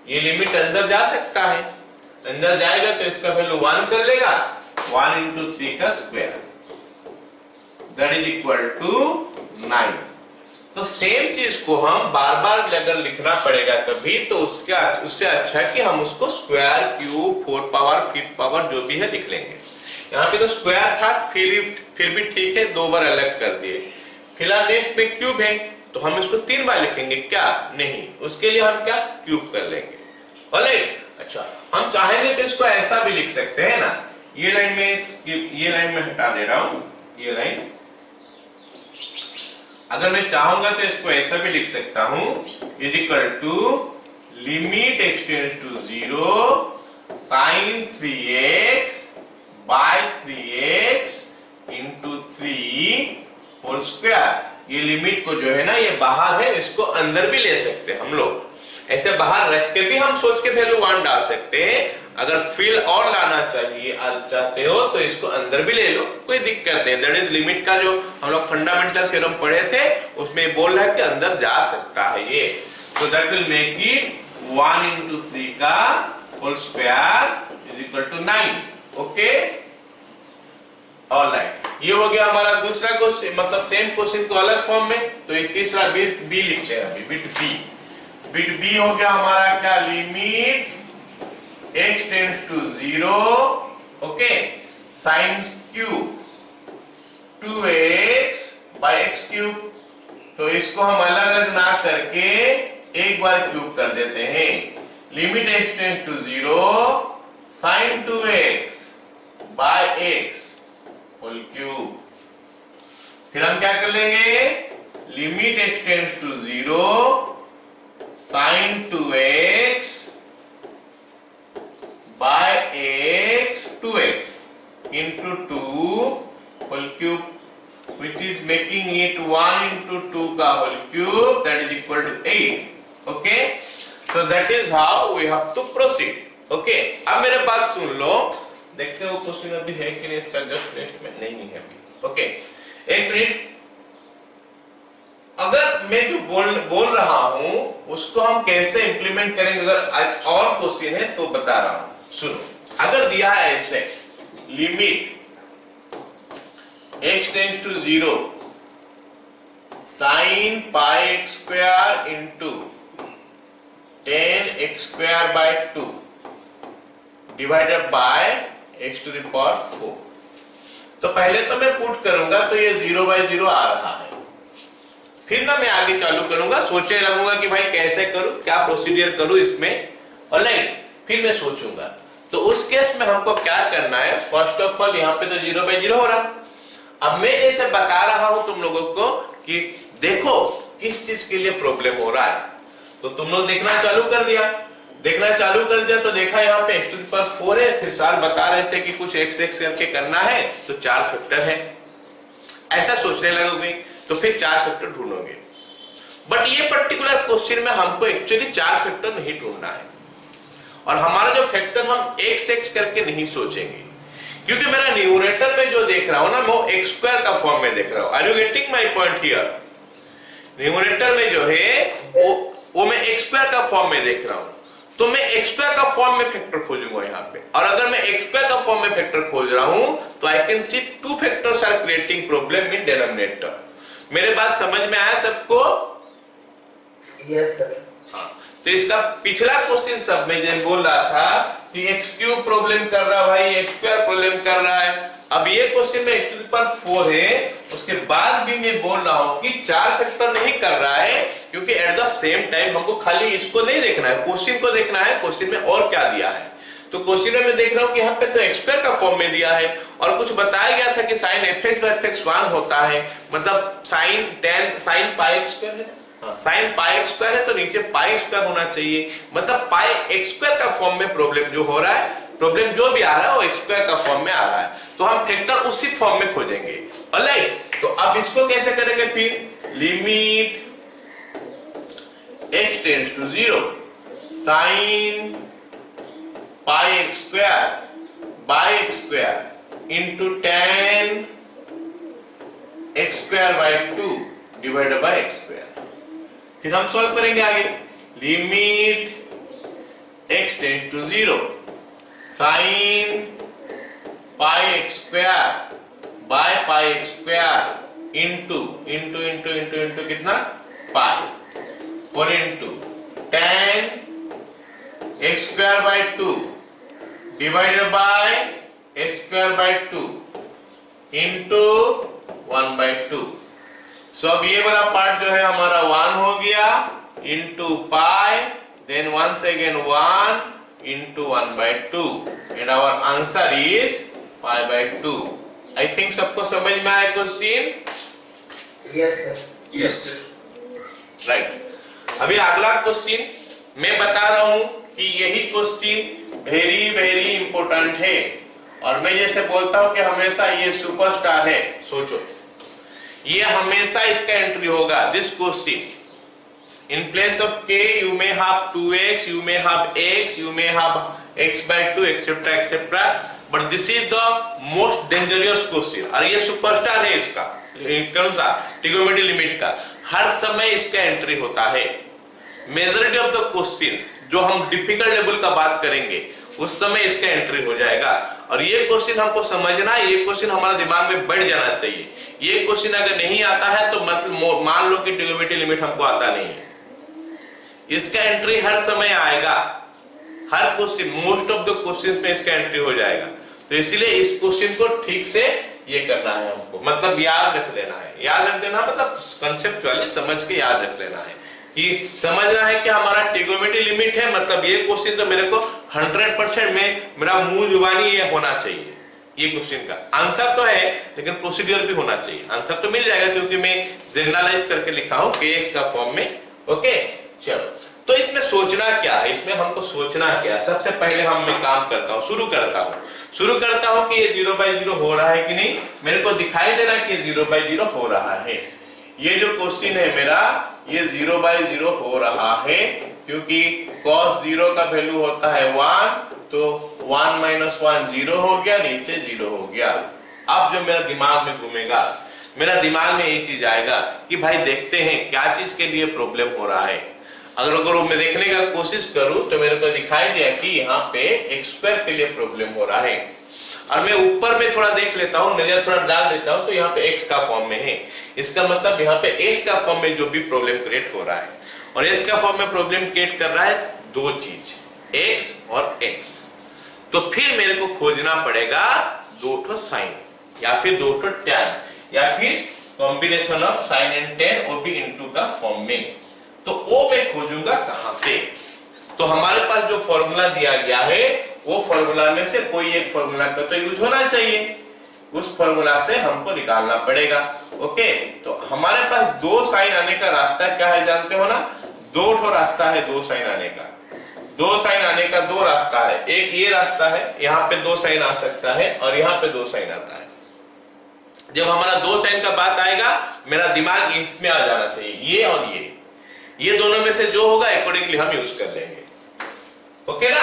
ये लिमिट अंदर जा सकता है, अंदर जाएगा तो इसका वैल्यू 1 कर लेगा, 1 इंटू 3 का square that is equal to 9। तो सेम चीज को हम बार बार अगर लिखना पड़ेगा कभी, तो उससे अच्छा है कि हम उसको स्क्वायर, क्यूब, 4 पावर, 5 पावर जो भी है लिख लेंगे। यहाँ पे तो स्क्वायर था, फिर भी ठीक है, दो बार अलग कर दिए। फिलहाल नेक्स्ट में क्यूब है, तो हम इसको 3 बार लिखेंगे क्या? नहीं, उसके लिए हम क्या क्यूब कर लेंगे। ऑलराइट, अच्छा, हम चाहेंगे तो इसको ऐसा भी लिख सकते हैं ना। ये लाइन में हटा दे रहा हूं, ये लाइन। अगर मैं चाहूंगा तो इसको ऐसा भी लिख सकता हूं, is equal to limit x tends to zero sin 3x by 3x into 3 whole square. ये लिमिट को जो है ना, ये बाहर है, इसको अंदर भी ले सकते हैं हम लोग। ऐसे बाहर रख के भी हम सोच के वैल्यू 1 डाल सकते हैं। अगर फिल और लाना चाहिए चाहते हो तो इसको अंदर भी ले लो, कोई दिक्कत नहीं। दैट इज लिमिट का जो हम लोग फंडामेंटल थ्योरम पढ़े थे, उसमें बोल रहा है कि अंदर जा सकता है ये। So that will make it 1 into 3 का whole square is equal to 9। Okay, alright, ये हो गया हमारा दूसरा क्वेश्चन, मतलब सेम क्वेश्चन को अलग फॉर्म में। तो एक तीसरा बिट बी लिखते हैं अभी, बिट बी हो गया हमारा क्या, limit x tends to 0, okay, sin cube 2x by x cube. तो इसको हम अलग अलग ना करके एक बार क्यूब कर देते हैं। Limit x tends to 0 sin 2x by x whole cube. फिर हम क्या कर लेंगे, limit x tends to 0 sin 2x by x 2x into 2 whole cube, which is making it 1 into 2 का whole cube, that is equal to 8. Okay, so that is how we have to proceed. Okay, अब मेरे बात सुन लो, देखते हो question अभी है कि नहीं इसका, जस्ट नेक्स्ट में नहीं है अभी। ओके, एक मिनट। अगर मैं जो बोल रहा हूं उसको हम कैसे इंप्लीमेंट करेंगे, अगर और क्वेश्चन है तो बता रहा हूं, सुनो। अगर दिया है ऐसे limit x tends to 0 sin pi x square into 10x square by 2 divided by x to the power 4, तो पहले तो मैं पुट करूंगा तो ये 0/0 आ रहा है। फिर ना मैं आगे चालू करूंगा, सोचने लगूंगा कि भाई कैसे करूं, क्या प्रोसीजर करूं इसमें, ऑलराइट। फिर मैं सोचूंगा। तो उस केस में हमको क्या करना है, फर्स्ट ऑफ ऑल यहाँ पे तो 0/0 हो रहा। अब मैं जैसे बता रहा हूं तुम लोगों को कि देखो किस चीज के लिए प्रॉब्लम हो रहा है, तो तुम लोग देखना चालू कर दिया। तो देखा यहाँ पे x टू द पावर 4 है, फिर साल बता रहे थे कि कुछ x करके करना है, तो 4 फैक्टर है, ऐसा सोचने लगोगे तो फिर 4 फैक्टर ढूंढोगे। बट ये पर्टिकुलर क्वेश्चन में हमको एक्चुअली 4 फैक्टर नहीं ढूंढना है, और हमारा जो फैक्टर हम x करके नहीं सोचेंगे, क्योंकि मेरा न्यूमरेटर में जो देख रहा हूं ना वो x स्क्वायर का फॉर्म में देख रहा हूं। Are you getting my point here? Numerator में जो है वो मैं x स्क्वायर का फॉर्म में देख रहा हूं, तो मैं x स्क्वायर का फॉर्म में फैक्टर खोजूंगा यहाँ पे। और अगर मैं x स्क्वायर का फॉर्म में फैक्टर खोज रहा हूं तो I can see 2 factors are creating problem in denominator. मेरे बात समझ में आया सबको? Yes sir. तो इसका पिछला क्वेश्चन सब में जब बोल रहा था कि x क्यूब प्रॉब्लम कर रहा है भाई, x स्क्वायर प्रॉब्लम कर रहा है। अब ये क्वेश्चन में x टू द पावर 4 है, उसके बाद भी मैं बोल रहा हूं कि 4 फैक्टर नहीं कर रहा है, क्योंकि एट द सेम टाइम हमको खाली इसको नहीं देखना है, क्वेश्चन को देखना है, क्वेश्चन में और क्या दिया है। तो क्वेश्चन में मैं देख रहा हूं कि यहाँ पे तो x स्क्वायर का फॉर्म में दिया है, और कुछ बताया गया था कि sin fx/fx 1 होता है, मतलब sin पाई x स्क्वायर है, sin पाई एक्स स्क्वायर है तो नीचे पाई स्क्वायर होना चाहिए, मतलब पाई एक्स स्क्वायर का फॉर्म में प्रॉब्लम जो हो रहा है, प्रॉब्लम जो भी आ रहा है वो एक्स स्क्वायर का फॉर्म में आ रहा है, तो हम फैक्टर उसी फॉर्म में खोजेंगे। ऑलराइट, तो अब इसको कैसे करेंगे फिर? Limit x tends to 0 sin pi x square by x square into 10 x square by 2 divided by x square. फिर हम सॉल्व करेंगे आगे। Limit x tends to 0 sin pi x square by pi x square into कितना pi और into 10 x square by 2 divided by x square by 2 into 1/2। So अब ये वाला part जो है हमारा 1 हो गया into pi, then once again 1 into 1/2 and our answer is π/2। I think सबको समझ में आया question? Yes sir. Yes sir. Right. अभी अगला क्वेश्चन मैं बता रहा हूं कि यही क्वेश्चन वेरी वेरी इंपॉर्टेंट है, और मैं जैसे बोलता हूं कि हमेशा ये सुपरस्टार है, सोचो ये हमेशा इसका एंट्री होगा। This question in place of k you may have 2x, you may have x, you may have x/2 etc, but this is the most dangerous question, और ये सुपरस्टार है इसका, कौन सा? ट्रिगोनोमेट्री लिमिट का। हर समय इसका एंट्री होता है। मेजॉरिटी ऑफ द क्वेश्चंस जो हम डिफिकल्ट लेवल का बात करेंगे उस समय इसका एंट्री हो जाएगा, और ये क्वेश्चन हमको समझना है, ये क्वेश्चन हमारा दिमाग में बैठ जाना चाहिए। ये क्वेश्चन अगर नहीं आता है तो मतलब मान लो कि ट्रिगोनोमेट्री लिमिट हमको आता नहीं है, इसका एंट्री हर समय आएगा, हर question, most of the questions में इसका एंट्री हो जाएगा। तो इसीलिए इस क्वेश्चन को ठीक से ये करना है हमको, मतलब याद रख लेना है। याद रख देना मतलब कंसेप्चुअली समझ के याद रख लेना है कि समझना है कि हमारा ट्रिगोनोमेट्री लिमिट है, मतलब ये क्वेश्चन तो मेरे को 100% में मेरा मुंह जुबानी ये होना चाहिए। ये क्वेश्चन का आंसर तो है लेकिन प्रोसीड्यूर भी होना चाहिए। आंसर तो मिल जाएगा क्योंकि मैं जनरलाइज करके लिखा हूं kx का फॉर्म में। ओके, चलो तो इसमें सोचना क्या है, इसमें हमको सोचना क्या है? सबसे पहले हम मैं काम करता हूं, शुरू करता हूं कि ये 0/0 हो रहा है कि नहीं। मेरे को दिखाई दे रहा है कि 0/0 हो रहा है। ये जो क्वेश्चन है मेरा ये 0/0 हो रहा है, क्योंकि cos 0 का वैल्यू होता है 1, तो 1 - 1 0 हो गया, नीचे 0 हो गया। अब जो मेरा दिमाग में घूमेगा, मेरा दिमाग में ये चीज आएगा कि भाई देखते हैं क्या चीज के लिए प्रॉब्लम हो रहा है। अगर मैं देखने का कोशिश करूं तो मेरे को दिखाई दिया कि यहाँ पे एक्स स्क्वायर के लिए प्रॉब्लम हो रहा है, और मैं ऊपर में थोड़ा देख लेता हूँ, नजर थोड़ा डाल देता हूँ, तो यहाँ पे एक्स का फॉर्म में है। इसका मतलब यहाँ पे एक्स का फॉर्म में जो भी प्रॉब्लम क्रिएट हो रहा है, और एक्स का फॉर्म में प्रॉब्लम क्रिएट कर रहा है दो चीज, एक्स और एक्स। तो फिर मेरे को खोजना पड़ेगा दो ठो साइन या फिर दो ठो टैन या फिर combination of sine and tan और भी इनटू का फॉर्म में। तो वो मैं खोजूंगा कहां से? तो हमारे पास जो फॉर्मूला दिया गया है वो फॉर्मूला में से कोई एक फॉर्मूला का तो यूज होना चाहिए, उस फॉर्मूला से हमको निकालना पड़ेगा। ओके, तो हमारे पास दो साइन आने का रास्ता क्या है जानते हो ना? दो ठो रास्ता है दो साइन आने का। दो साइन आने का दो रास्ता है, एक ये रास्ता है, यहाँ पे दो साइन आ सकता है और यहाँ पे दो साइन आता है। जब हमारा दो साइन का बात आएगा मेरा दिमाग इसमें आ जाना चाहिए, ये और ये दोनों में से जो होगा अकॉर्डिंगली हम यूज कर लेंगे। ओके ना?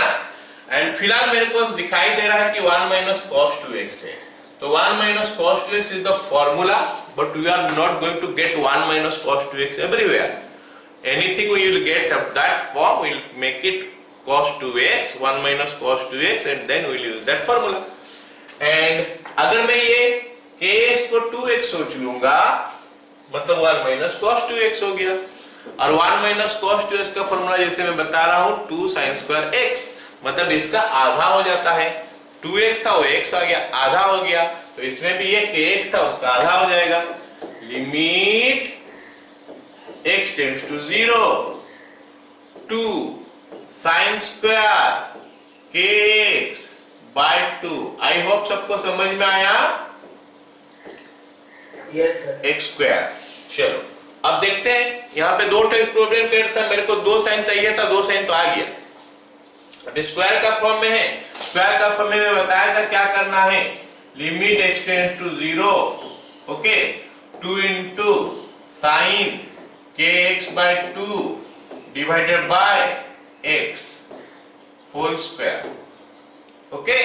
एंड फिलहाल मेरे को दिखाई दे रहा है कि 1 माइनस कॉस 2x है, तो 1 minus cos 2x is the formula, but we are not going to get 1 minus cos 2x everywhere. Anything we will get of that form, we'll make it cos 2x, 1 minus cos 2x, and then we'll use that formula. And अगर मैं ये kx को 2x सोच लूंगा, मतलब 1 minus cos 2x हो गया, और 1 minus cos 2x का फॉर्मूला जैसे मैं बता रहा हूँ 2 sin square x, मतलब इसका आधा हो जाता है। 2x था वो x आ गया, आधा हो गया, तो इसमें भी ये kx था उसका आधा हो जाएगा। Limit x tends to 0 2 sin square kx by 2। I hope सबको समझ में आया? Yes sir. x square. चलो अब देखते हैं, यहाँ पे दो टेक्स्ट प्रॉब्लम क्रिएट था, मेरे को दो साइन चाहिए था, दो साइन तो आ गया। अब स्क्वायर का फॉर्म में है, स्क्वायर का फॉर्म में मैं बताया था क्या करना है, limit x tends to 0, okay, 2 into sin kx by 2 divided by x whole square। Okay,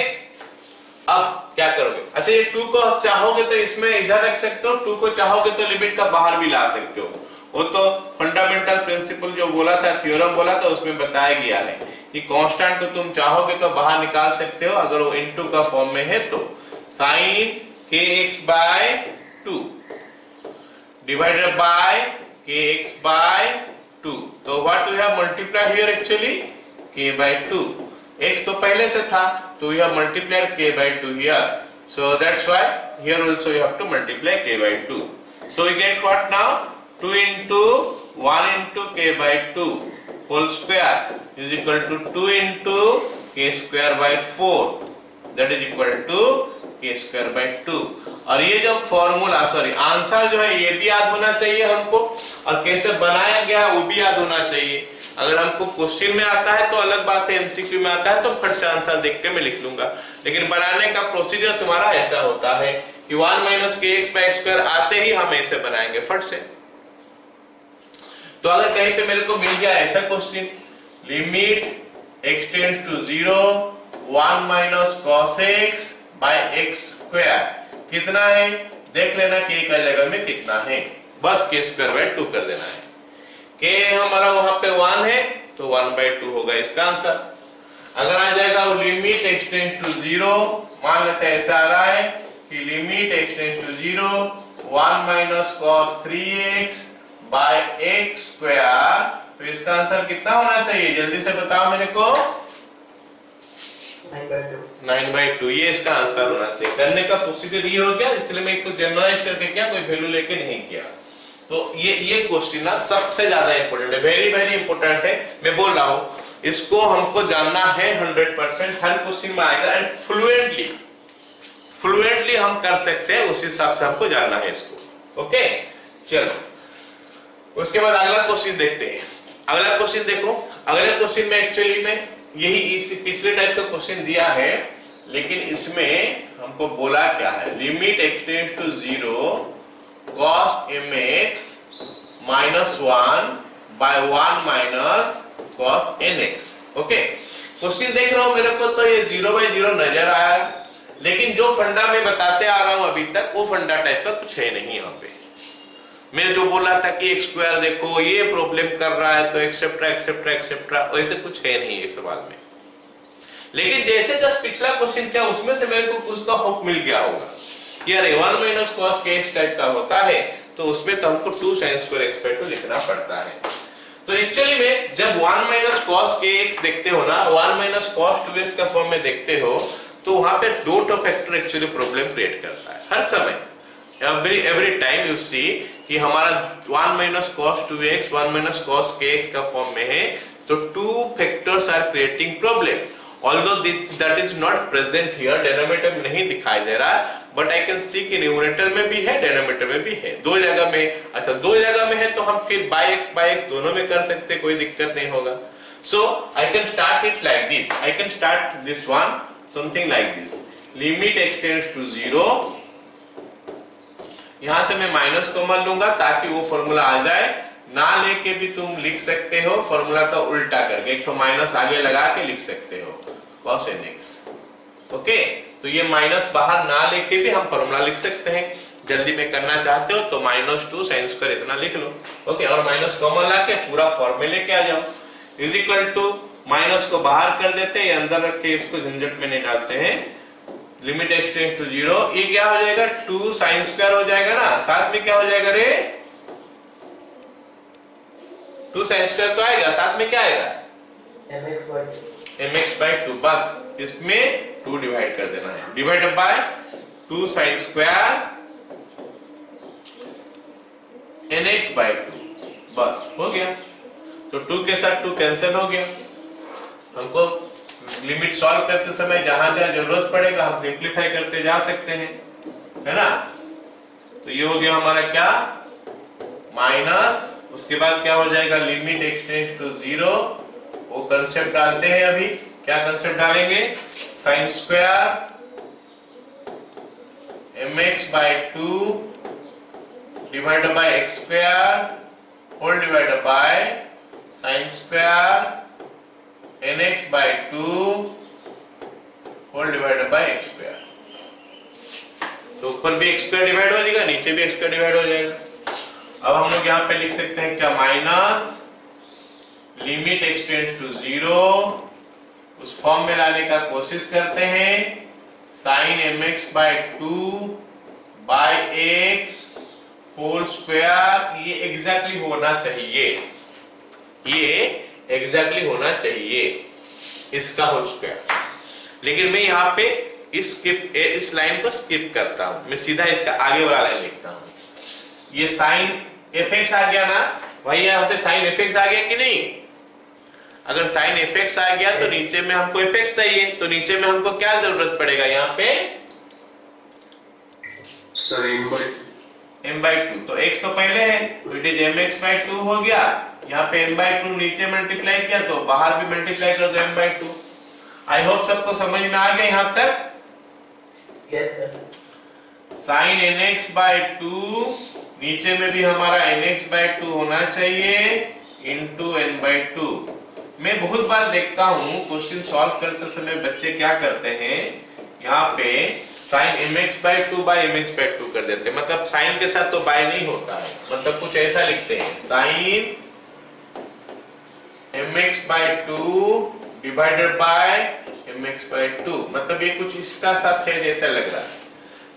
अब क्या करोगे? अच्छा, ये 2 को चाहोगे तो इसमें इधर रख सकते हो, 2 को चाहोगे तो लिमिट का बाहर भी ला सकते हो। वो तो फंडामेंटल प्रिंसिपल जो बोला था, थ्योरम बोला था, उसमें बताया गया है कि कांस्टेंट को तुम चाहोगे तो बाहर निकाल सकते हो, अगर वो इनटू का फॉर्म में है तो। sin kx by 2 divided by kx by 2, तो what we have multiplied here actually? k by 2। x तो पहले से था, तो we have multiplied k by 2 here, so that's why here also you have to multiply k by 2। so we get what now? 2 into 1 into k by 2 whole square is equal to 2 into k square by 4, that is equal to k square by 2। और ये जो formula, sorry answer जो है, ये भी याद होना चाहिए हमको, और कैसे बनाया गया वो भी याद होना चाहिए। अगर हमको क्वेश्चन में आता है तो अलग बात है, एमसीक्यू में आता है तो फट से आंसर देख के मैं लिख लूंगा, लेकिन बनाने का प्रोसीजर तुम्हारा ऐसा होता है कि 1 minus kx by x square आते ही हम ऐसे बनाएंगे फट से। तो अगर कहीं पे मेरे को मिल गया ऐसा question, limit x tends to 0 1 minus cos x by x square कितना है देख लेना, k का जगह में कितना है, बस k स्क्वायर बाय 2 कर देना है। k हमारा वहां पे 1 है तो 1 by 2 होगा इसका आंसर। अगर आ जाएगा वो लिमिट x टेंड्स टू 0, मान लेते हैं ऐसा आ रहा है कि limit x tends to 0 1 minus cos 3x by x square, तो इसका आंसर कितना होना चाहिए जल्दी से बताओ मेरे को? 9 by 2, ये इसका आंसर होना चाहिए। करने का प्रोसीजर ये हो गया, इसलिए मैं इसको जनरलाइज करके क्या कोई वैल्यू लेके नहीं किया। तो ये क्वेश्चन ना सबसे ज्यादा इंपॉर्टेंट है, वेरी वेरी इंपॉर्टेंट है। मैं बोल रहा हूँ इसको हमको जानना है 100%, हर क्वेश्चन में आएगा, एंड फ्लुएंटली हम कर सकते हैं, उस हिसाब से हमको जानना है इसको। ओके, चलो उसके बाद अगला क्वेश्चन देखते हैं। अगला क्वेश्चन देखो, अगले क्वेश्चन में एक्चुअली में यही इस पिछले टाइप का क्वेश्चन दिया है, लेकिन इसमें हमको बोला क्या है, limit x tends to 0 cos mx minus 1 by 1 minus cos nx। Okay, question देख रहा हूं मेरे को तो ये 0 by 0 नजर आया है, लेकिन जो फंडा मैं बताते आ रहा हूं अभी तक वो फंडा टाइप का कुछ है नहीं यहाँ पे। मैं जो बोला था कि x स्क्वायर देखो ये प्रॉब्लम कर रहा है तो एक्सेप्ट्रा एक्सेप्ट्रा एक्सेप्ट्रा, वैसे कुछ है नहीं एक सवाल में। लेकिन जैसे जस्ट पिछला क्वेश्चन था उसमें से मेरे को कुछ तो होप मिल गया होगा कि यार 1 माइनस cos kx टाइप का होता है, तो उसमें तो हमको 2 sin स्क्वायर x बाय 2 लिखना पड़ता है। तो एक्चुअली में जब 1 माइनस cos kx देखते हो ना, 1 माइनस cos 2x का फॉर्म में देखते हो, तो वहां पे dot of factor actually problem create करता है हर समय। एवरी टाइम यू सी कि हमारा 1 minus cos 2x 1 minus cos kx का फॉर्म में है, तो 2 factors are creating problem. Although that is not present here, denominator में नहीं दिखाई दे रहा, बट आई कैन सी कि न्यूमरेटर में भी है डेनोमिनेटर में भी है, दो जगह में। अच्छा दो जगह में है तो हम फिर बाय x दोनों में कर सकते, कोई दिक्कत नहीं होगा। So I can start it like this, I can start this one something like this, limit x tends to 0। यहां से मैं माइनस कॉमन लूंगा ताकि वो फॉर्मूला आ जाए, ना लेके भी तुम लिख सकते हो फॉर्मूला का उल्टा करके, एक तो माइनस आगे लगा के लिख सकते हो cos nx। ओके, तो ये माइनस बाहर ना लेके भी हम फॉर्मूला लिख सकते हैं। जल्दी में करना चाहते हो तो -2 sin स्क्वायर इतना लिख लो। ओके, और माइनस कॉमन लाके पूरा फॉर्मूले लेके आ जाओ, इज इक्वल टू माइनस को बाहर कर देते हैं, अंदर रख के इसको झंझट में नहीं डालते हैं। लिमिट x टेंड्स टू 0, ये क्या हो जाएगा 2 sin स्क्वायर हो जाएगा ना, साथ में क्या हो जाएगा रे 2 sin स्क्वायर तो आएगा, साथ में क्या आएगा mx by 2, बस इसमें 2 डिवाइड कर देना है, divided by 2 sin square nx by 2, बस हो गया। तो 2 के साथ 2 कैंसिल हो गया। हमको लिमिट सॉल्व करते समय जहां जहां जरूरत पड़ेगा हम सिंपलीफाई करते जा सकते हैं, है ना। तो ये हो गया हमारा क्या माइनस, उसके बाद क्या हो जाएगा लिमिट x टेंड्स टू 0, वो कंसेप्ट डालते हैं। अभी क्या कंसेप्ट डालेंगे, sin square mx by 2 divided by x square whole divided by sin square nx by 2 whole divided by x square. तो ऊपर भी x स्क्वायर डिवाइड हो जाएगा, नीचे भी x स्क्वायर डिवाइड हो जाएगा। अब हम लोग यहाँ पे लिख सकते हैं क्या minus limit x tends to 0, उस फॉर्म में लाने का कोशिश करते हैं, sin mx by 2 by x whole square, ये एग्जैक्टली होना चाहिए, ये एग्जैक्टली होना चाहिए इसका होल स्क्वायर। लेकिन मैं यहाँ पे इस लाइन को स्किप करता हूं, मैं सीधा इसका आगे वाला लाइन लिखता हूं। ये sin fx आ गया ना भाई, यहाँ पे sin fx आ गया कि नहीं। अगर sin fx आ गया तो नीचे में हमको fx चाहिए, तो नीचे में हमको क्या जरूरत पड़ेगा यहाँ पे m by 2, तो x तो पहले है तो इट इज mx by 2 हो गया। यहाँ पे m by 2 नीचे मल्टीप्लाई किया तो बाहर भी मल्टीप्लाई कर दो m by 2। आई होप सबको समझ में आ गया यहाँ तक। Yes sir. sin nx by 2 नीचे में भी हमारा nx by 2 होना चाहिए into n by 2। मैं बहुत बार देखता हूँ क्वेश्चन सॉल्व करते समय बच्चे क्या करते हैं, यहाँ पे sin mx by 2 by mx by 2 कर देते हैं, मतलब sin के साथ तो by नहीं होता है, मतलब कुछ ऐसा लिखते हैं sin mx by 2 divided by mx by 2, मतलब ये कुछ इसका साथ है जैसा लग रहा है।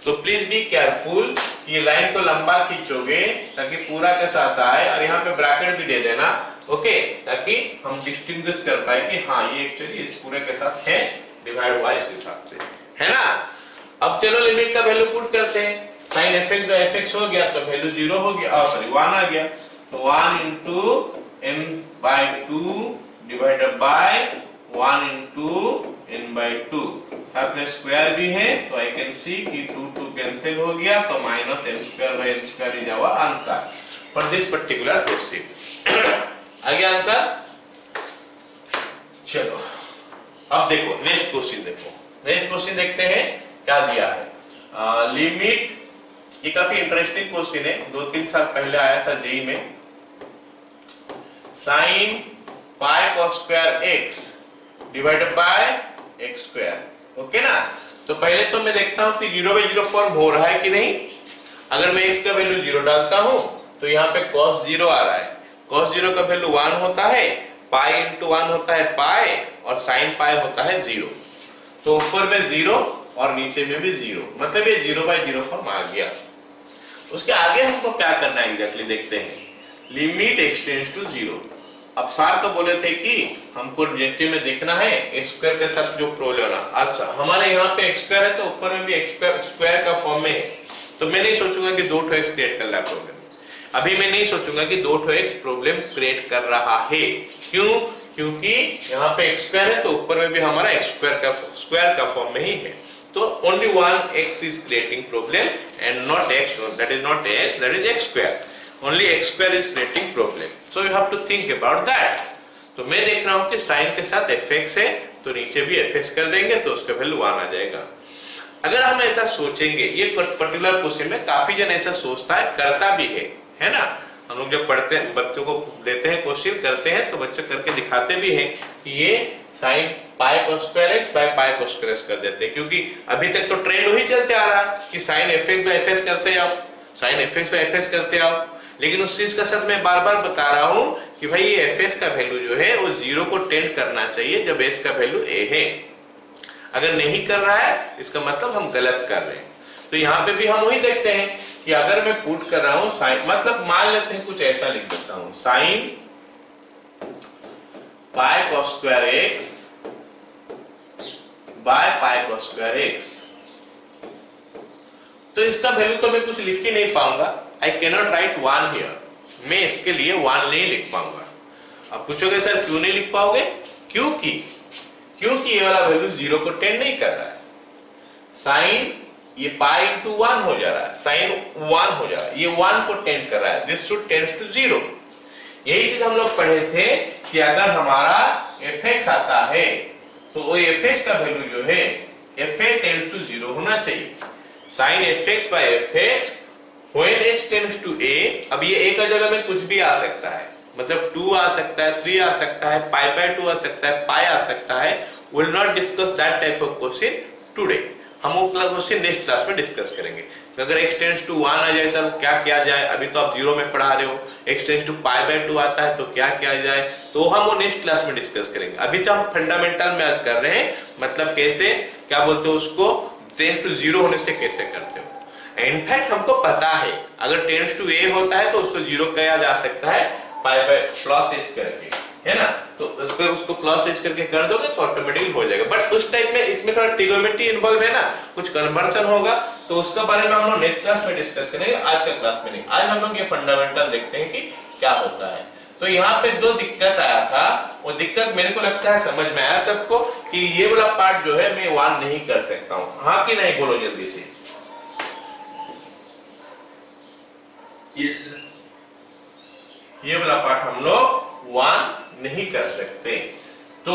तो प्लीज बी केयरफुल, ये लाइन को लंबा खींचोगे ताकि पूरा के साथ आए, और यहाँ पे ब्रैकेट भी दे देना, ओके, ताकि हम डिस्टिंग्विश कर पाए कि हाँ ये एक्चुअली इस पूरे के साथ है, डिवाइड हुआ इस हिसाब से, है ना। अब चलो लिमिट का वैल्यू पुट करते हैं, sin fx by fx हो गया तो वैल्यू 0 हो गया, सॉरी 1 आ गया, तो 1 into m by 2 divided by 1 into n by 2, साथ में स्क्वायर भी है तो आई कैन सी कि 2 कैंसिल हो गया, तो minus m square by n square is our answer for this particular question. आ गया आंसर। चलो अब देखो नेक्स्ट क्वेश्चन, नेक्स्ट क्वेश्चन देखते हैं क्या दिया है। लिमिट, ये काफी इंटरेस्टिंग क्वेश्चन है, 2-3 साल पहले आया था जेई में। sin pi cos square x divided by x square, okay ना। तो पहले तो मैं देखता हूं कि 0 by 0 फॉर्म हो रहा है कि नहीं। अगर मैं x का वैल्यू 0 डालता हूं तो यहाँ पे cos 0 आ रहा है। cos 0 का वैल्यू 1 होता है, पाई इंटू 1 होता है पाई, और साइन पाई होता है 0। तो ऊपर में 0 और नीचे में भी 0, मतलब ये 0/0 फॉर्म आ गया। उसके आगे हमको क्या करना है एग्जैक्टली देखते हैं। Limit x tends to 0। अब सर तो बोले थे कि हमको डेरिवेटिव में देखना है x स्क्वायर के साथ जो प्रॉब्लम है। अच्छा, हमारे यहाँ पे x स्क्वायर है तो ऊपर में भी x स्क्वायर का फॉर्म में है, तो मैं नहीं सोचूंगा कि 2x क्रिएट कर रहा है प्रॉब्लम। अभी मैं नहीं सोचूंगा कि 2x प्रॉब्लम क्रिएट कर रहा है। क्यों? क्योंकि यहाँ पे x स्क्वायर है तो ऊपर में भी हमारा x स्क्वायर का फॉर्म में ही है। तो only one x is creating problem and not x, that is not x, that is x square. Only x square is creating problem. So you have to think about that. तो मैं देख रहा हूँ कि sign के साथ fx है तो नीचे भी fx कर देंगे तो उसका वैल्यू 1 आ जाएगा। अगर हम ऐसा सोचेंगे, ये पर्टिकुलर क्वेश्चन में काफी जन ऐसा सोचता है, करता भी है ना। हम लोग जब पढ़ते हैं, बच्चों को देते हैं क्वेश्चन करते हैं तो बच्चे करके दिखाते भी हैं कि ये sine pi cos square x by pi cos square x कर देते हैं, क्योंकि अभी तक तो ट्रेंड वही चलते आ रहा है कि साइन fx बाय fx करते जाओ, साइन fx बाय fx करते आओ। लेकिन उस चीज का साथ मैं बार बार बता रहा हूं कि भाई ये fx का वैल्यू जो है वो 0 को टेंड करना चाहिए जब s का वैल्यू a है। अगर नहीं कर रहा है इसका मतलब हम गलत कर रहे हैं। तो यहाँ पे भी हम वही देखते हैं कि अगर मैं पुट कर रहा हूं साइन, मतलब मान लेते हैं कुछ ऐसा लिख देता हूं, sine pi cos square x by pi cos square x। तो इसका वैल्यू तो मैं कुछ लिख ही नहीं पाऊंगा। आई कैनॉट राइट 1 हियर, मैं इसके लिए 1 नहीं लिख पाऊंगा। अब पूछोगे सर क्यों नहीं लिख पाओगे? क्योंकि ये वाला वैल्यू 0 को टेंड नहीं कर रहा है। साइन ये पाई इंटू 1 हो जा रहा है, साइन 1 हो जा रहा है, ये 1 को टेंड कर रहा है, दिस शुड टेंड्स टू 0। यही चीज हम लोग पढ़े थे कि अगर हमारा fx आता है तो वो fx का वैल्यू जो है fx टेंड्स टू 0 होना चाहिए। Sine fx by fx when x tends to a, अब ये a का जगह में कुछ भी आ सकता है, मतलब 2 आ सकता है, 3 आ सकता है, पाई बाय 2 आ सकता है, पाई आ सकता है। Will not discuss that type of question today, हम वो क्वेश्चन नेक्स्ट क्लास में डिस्कस करेंगे। तो अगर x टेंड्स टू 1 आ जाए तो क्या किया जाए, अभी तो आप 0 में पढ़ा रहे हो। x tends to pi by 2 आता है तो क्या किया जाए, तो हम वो नेक्स्ट क्लास में डिस्कस करेंगे। अभी तो हम फंडामेंटल में आज कर रहे हैं, मतलब कैसे, क्या बोलते हो उसको, टेंड्स टू 0 होने से कैसे करते हो। इनफैक्ट हमको पता है अगर टेंड्स टू a होता है तो उसको 0 किया जा सकता है पाई बाय प्लस h करके, है ना। तो अगर उसको प्लस h करके कर दोगे तो ऑटोमेटिकली हो जाएगा। बट उस टाइप में इसमें थोड़ा ट्रिगोनोमेट्री इन्वॉल्व है ना, कुछ कन्वर्जन होगा, तो उसका बारे में हम लोग नेक्स्ट क्लास में डिस्कस करेंगे, आज का क्लास में नहीं। आज हम लोग ये फंडामेंटल देखते हैं कि क्या होता है। तो यहाँ पे जो दिक्कत आया था वो दिक्कत मेरे को लगता है समझ में आया सबको कि ये वाला पार्ट जो है मैं 1 नहीं कर सकता हूँ। हाँ कि नहीं, बोलो जल्दी से। Yes sir. ये वाला पार्ट हम लोग 1 नहीं कर सकते, तो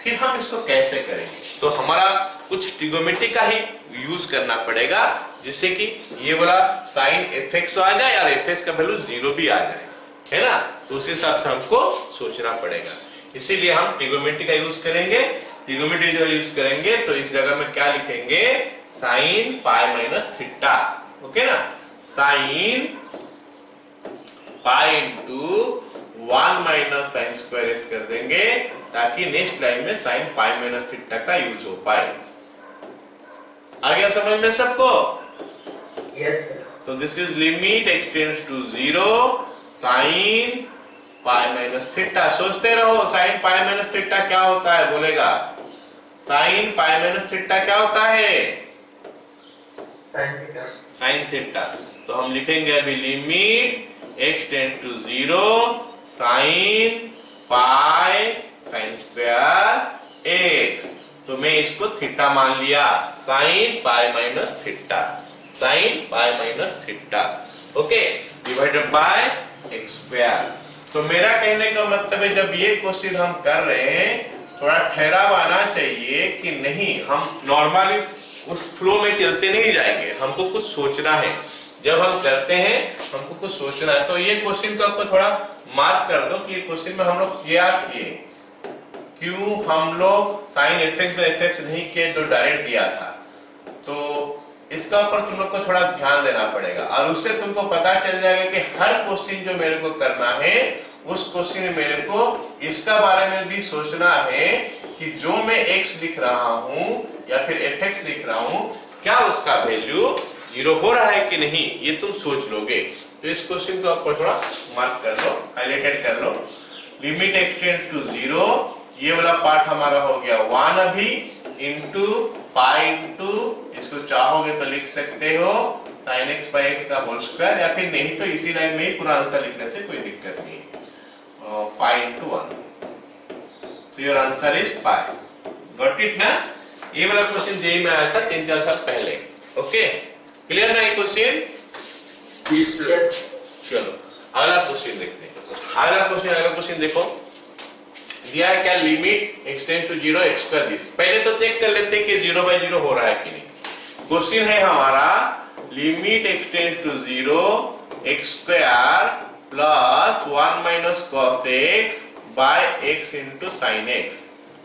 फिर हम इसको कैसे करेंगे? तो हमारा कुछ ट्रिगोनोमेट्री का ही यूज करना पड़ेगा जिससे कि ये वाला साइन fx आ जाए और fx का वैल्यू 0 भी आ जाए, है ना। तो उस हिसाब से हमको सोचना पड़ेगा, इसीलिए हम ट्रिगोनोमेट्री का यूज करेंगे। ट्रिगोनोमेट्री जो यूज करेंगे तो इस जगह में क्या लिखेंगे, sine pi minus theta, okay ना। Sine pi into 1 minus sine square एस कर देंगे ताकि नेक्स्ट लाइन में साइन पाई माइनस थीटा का यूज हो पाए। आ गया समझ में सबको? Yes sir. तो this is limit x tends to 0 sine pi minus theta. सोचते रहो साइन पाई माइनस थीटा क्या होता है, बोलेगा साइन पाई माइनस थीटा क्या होता है, Sin theta. Sine theta. तो हम लिखेंगे अभी limit x tend to 0 sine pi sine square x। तो मैं इसको थीटा मान लिया, sine pi minus theta, sine pi minus theta, okay, divided by x square. तो मेरा कहने का मतलब है जब ये क्वेश्चन हम कर रहे हैं थोड़ा ठहराव आना चाहिए कि नहीं हम नॉर्मली उस फ्लो में चलते नहीं जाएंगे, हमको कुछ सोचना है। जब हम करते हैं हमको कुछ सोचना है। तो ये क्वेश्चन को आपको थोड़ा मार्क कर दो कि ये क्वेश्चन में हम लोग क्या किए, क्यों हम लोग साइन fx बाय fx नहीं किए जो डायरेक्ट दिया था। तो इसका ऊपर तुम लोग को थोड़ा ध्यान देना पड़ेगा और उससे तुमको पता चल जाएगा कि हर क्वेश्चन जो मेरे को करना है उस क्वेश्चन में मेरे को इसका बारे में भी सोचना है कि जो मैं x लिख रहा हूं या फिर fx लिख रहा हूं क्या उसका वैल्यू 0 हो रहा है कि नहीं, ये तुम सोच लोगे। तो इस क्वेश्चन को ऊपर थोड़ा मार्क कर लो, हाईलाइटेड कर लो। लिमिट x टेंड्स टू 0, ये वाला पार्ट हमारा हो गया 1 अभी इंटू पाई इंटू, इसको चाहोगे तो लिख सकते हो sin x by x का होल स्क्वायर, या फिर नहीं तो इसी लाइन में ही पूरा आंसर लिखने से कोई दिक्कत नहीं है। 5 into 1, so your answer is pi. Got it ना? ये वाला क्वेश्चन जेई में आया था 3-4 साल पहले। ओके, क्लियर ना ये क्वेश्चन? Yes, sir. चलो अगला क्वेश्चन देखते हैं। अगला क्वेश्चन देखो, दिया है क्या, limit x tends to 0 x square this. पहले तो चेक कर लेते हैं कि 0/0 हो रहा है कि नहीं। क्वेश्चन है हमारा limit x tends to 0 x square plus 1 minus cos x by x into sin x।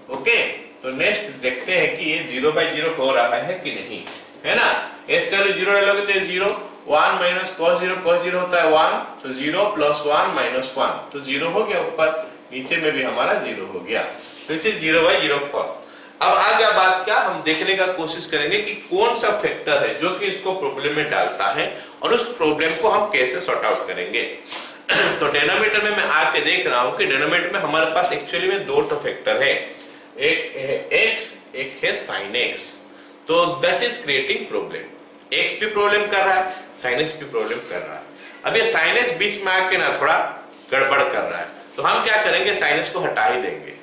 Okay, तो नेक्स्ट देखते हैं कि ये 0/0 हो रहा है कि नहीं, है ना। s का 0 ले लोगे तो 0, 1 माइनस cos 0 होता है 1, तो 0 प्लस 1 माइनस 1, तो 0 हो गया ऊपर, नीचे में भी हमारा 0 हो गया। तो इसे 0/0 फॉर्म। अब आ गया बात क्या, हम देखने का कोशिश करेंगे कि कौन सा फैक्टर है जो कि इसको प्रॉब्लम में डालता है और उस प्रॉब्लम को हम कैसे सॉर्ट आउट करेंगे। तो डिनोमिनेटर में मैं आके देख रहा हूं कि डिनोमिनेटर में हमारे पास एक्चुअली में 2 फैक्टर है, एक है x, एक है sin x। तो that is creating problem. x भी प्रॉब्लम कर रहा है, sin x भी प्रॉब्लम कर रहा है। अब ये sin x बीच में आके ना थोड़ा गड़बड़ कर रहा है, तो हम क्या करेंगे, sin x को हटा ही देंगे।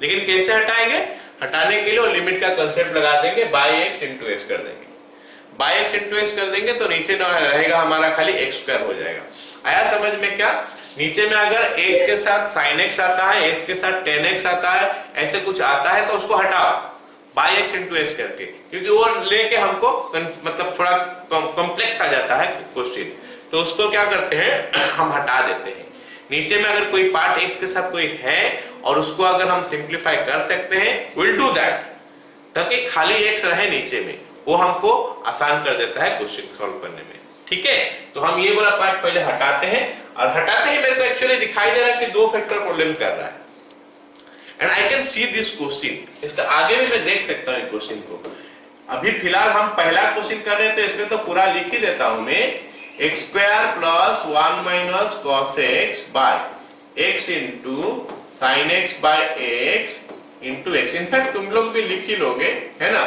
लेकिन कैसे हटाएंगे, हटाने के लिए लिमिट का कंसेप्ट लगा देंगे, बाय x इंटू x कर देंगे। बाय x इंटू x कर देंगे तो नीचे ना रहेगा हमारा खाली x स्क्वायर हो जाएगा। आया समझ में क्या, नीचे में अगर x के साथ sin x आता है, x के साथ tan x आता है, ऐसे कुछ आता है तो उसको हटाओ बाय x इंटू x करके, क्योंकि वो लेके हमको मतलब थोड़ा कॉम्प्लेक्स आ जाता है क्वेश्चन, तो उसको क्या करते हैं हम हटा देते हैं। नीचे में अगर कोई पार्ट x के साथ कोई है और उसको अगर हम सिंप्लीफाई कर सकते हैं, विल डू दैट, ताकि खाली x रहे नीचे में, वो हमको आसान कर देता है क्वेश्चन सॉल्व करने में। ठीक है, तो हम ये वाला पार्ट पहले हटाते हैं, और हटाते ही मेरे को एक्चुअली दिखाई दे रहा है कि 2 फैक्टर प्रॉब्लम कर रहा है, and I can see this question. इसका आगे भी मैं देख सकता हूं क्वेश्चन को। अभी फिलहाल हम पहला क्वेश्चन कर रहे हैं तो इसमें तो पूरा लिख ही देता हूं मैं, x square plus 1 minus cos x by x into sin x by x into x। In fact तुम लोग भी लिख ही लोगे, है ना।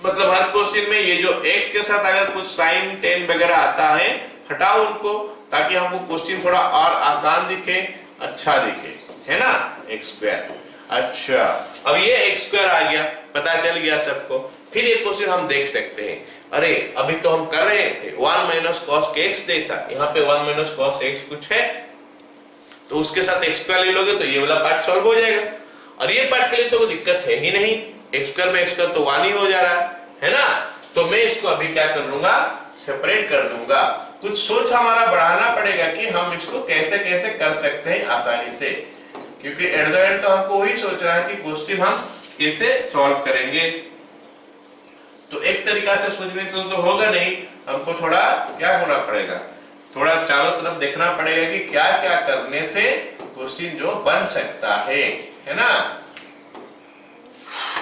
मतलब हर क्वेश्चन में ये जो x के साथ अगर कुछ sin tan वगैरह आता है, हटाओ उनको, ताकि हमको क्वेश्चन थोड़ा और आसान दिखे, अच्छा दिखे, है ना। x स्क्वायर, अच्छा अब ये x स्क्वायर आ गया, पता चल गया सबको। फिर ये क्वेश्चन हम देख सकते हैं, अरे अभी तो हम कर रहे थे 1 माइनस cos x जैसा, यहाँ पे 1 माइनस cos x कुछ है, तो उसके साथ x स्क्वायर ले लोगे तो ये वाला पार्ट सॉल्व हो जाएगा। और ये पार्ट के लिए तो कोई दिक्कत है ही नहीं, x स्क्वायर में x स्क्वायर तो 1 ही हो जा रहा है ना। तो मैं इसको अभी क्या कर लूंगा, सेपरेट कर दूंगा। कुछ सोच हमारा बढ़ाना पड़ेगा कि हम इसको कैसे कैसे कर सकते हैं आसानी से, क्योंकि एट द एंड तो हमको वही सोच रहा है कि क्वेश्चन हम कैसे सॉल्व करेंगे। तो एक तरीका से सोचने तो होगा नहीं, हमको थोड़ा क्या होना पड़ेगा, थोड़ा चारों तरफ देखना पड़ेगा कि क्या क्या करने से क्वेश्चन जो बन सकता है ना।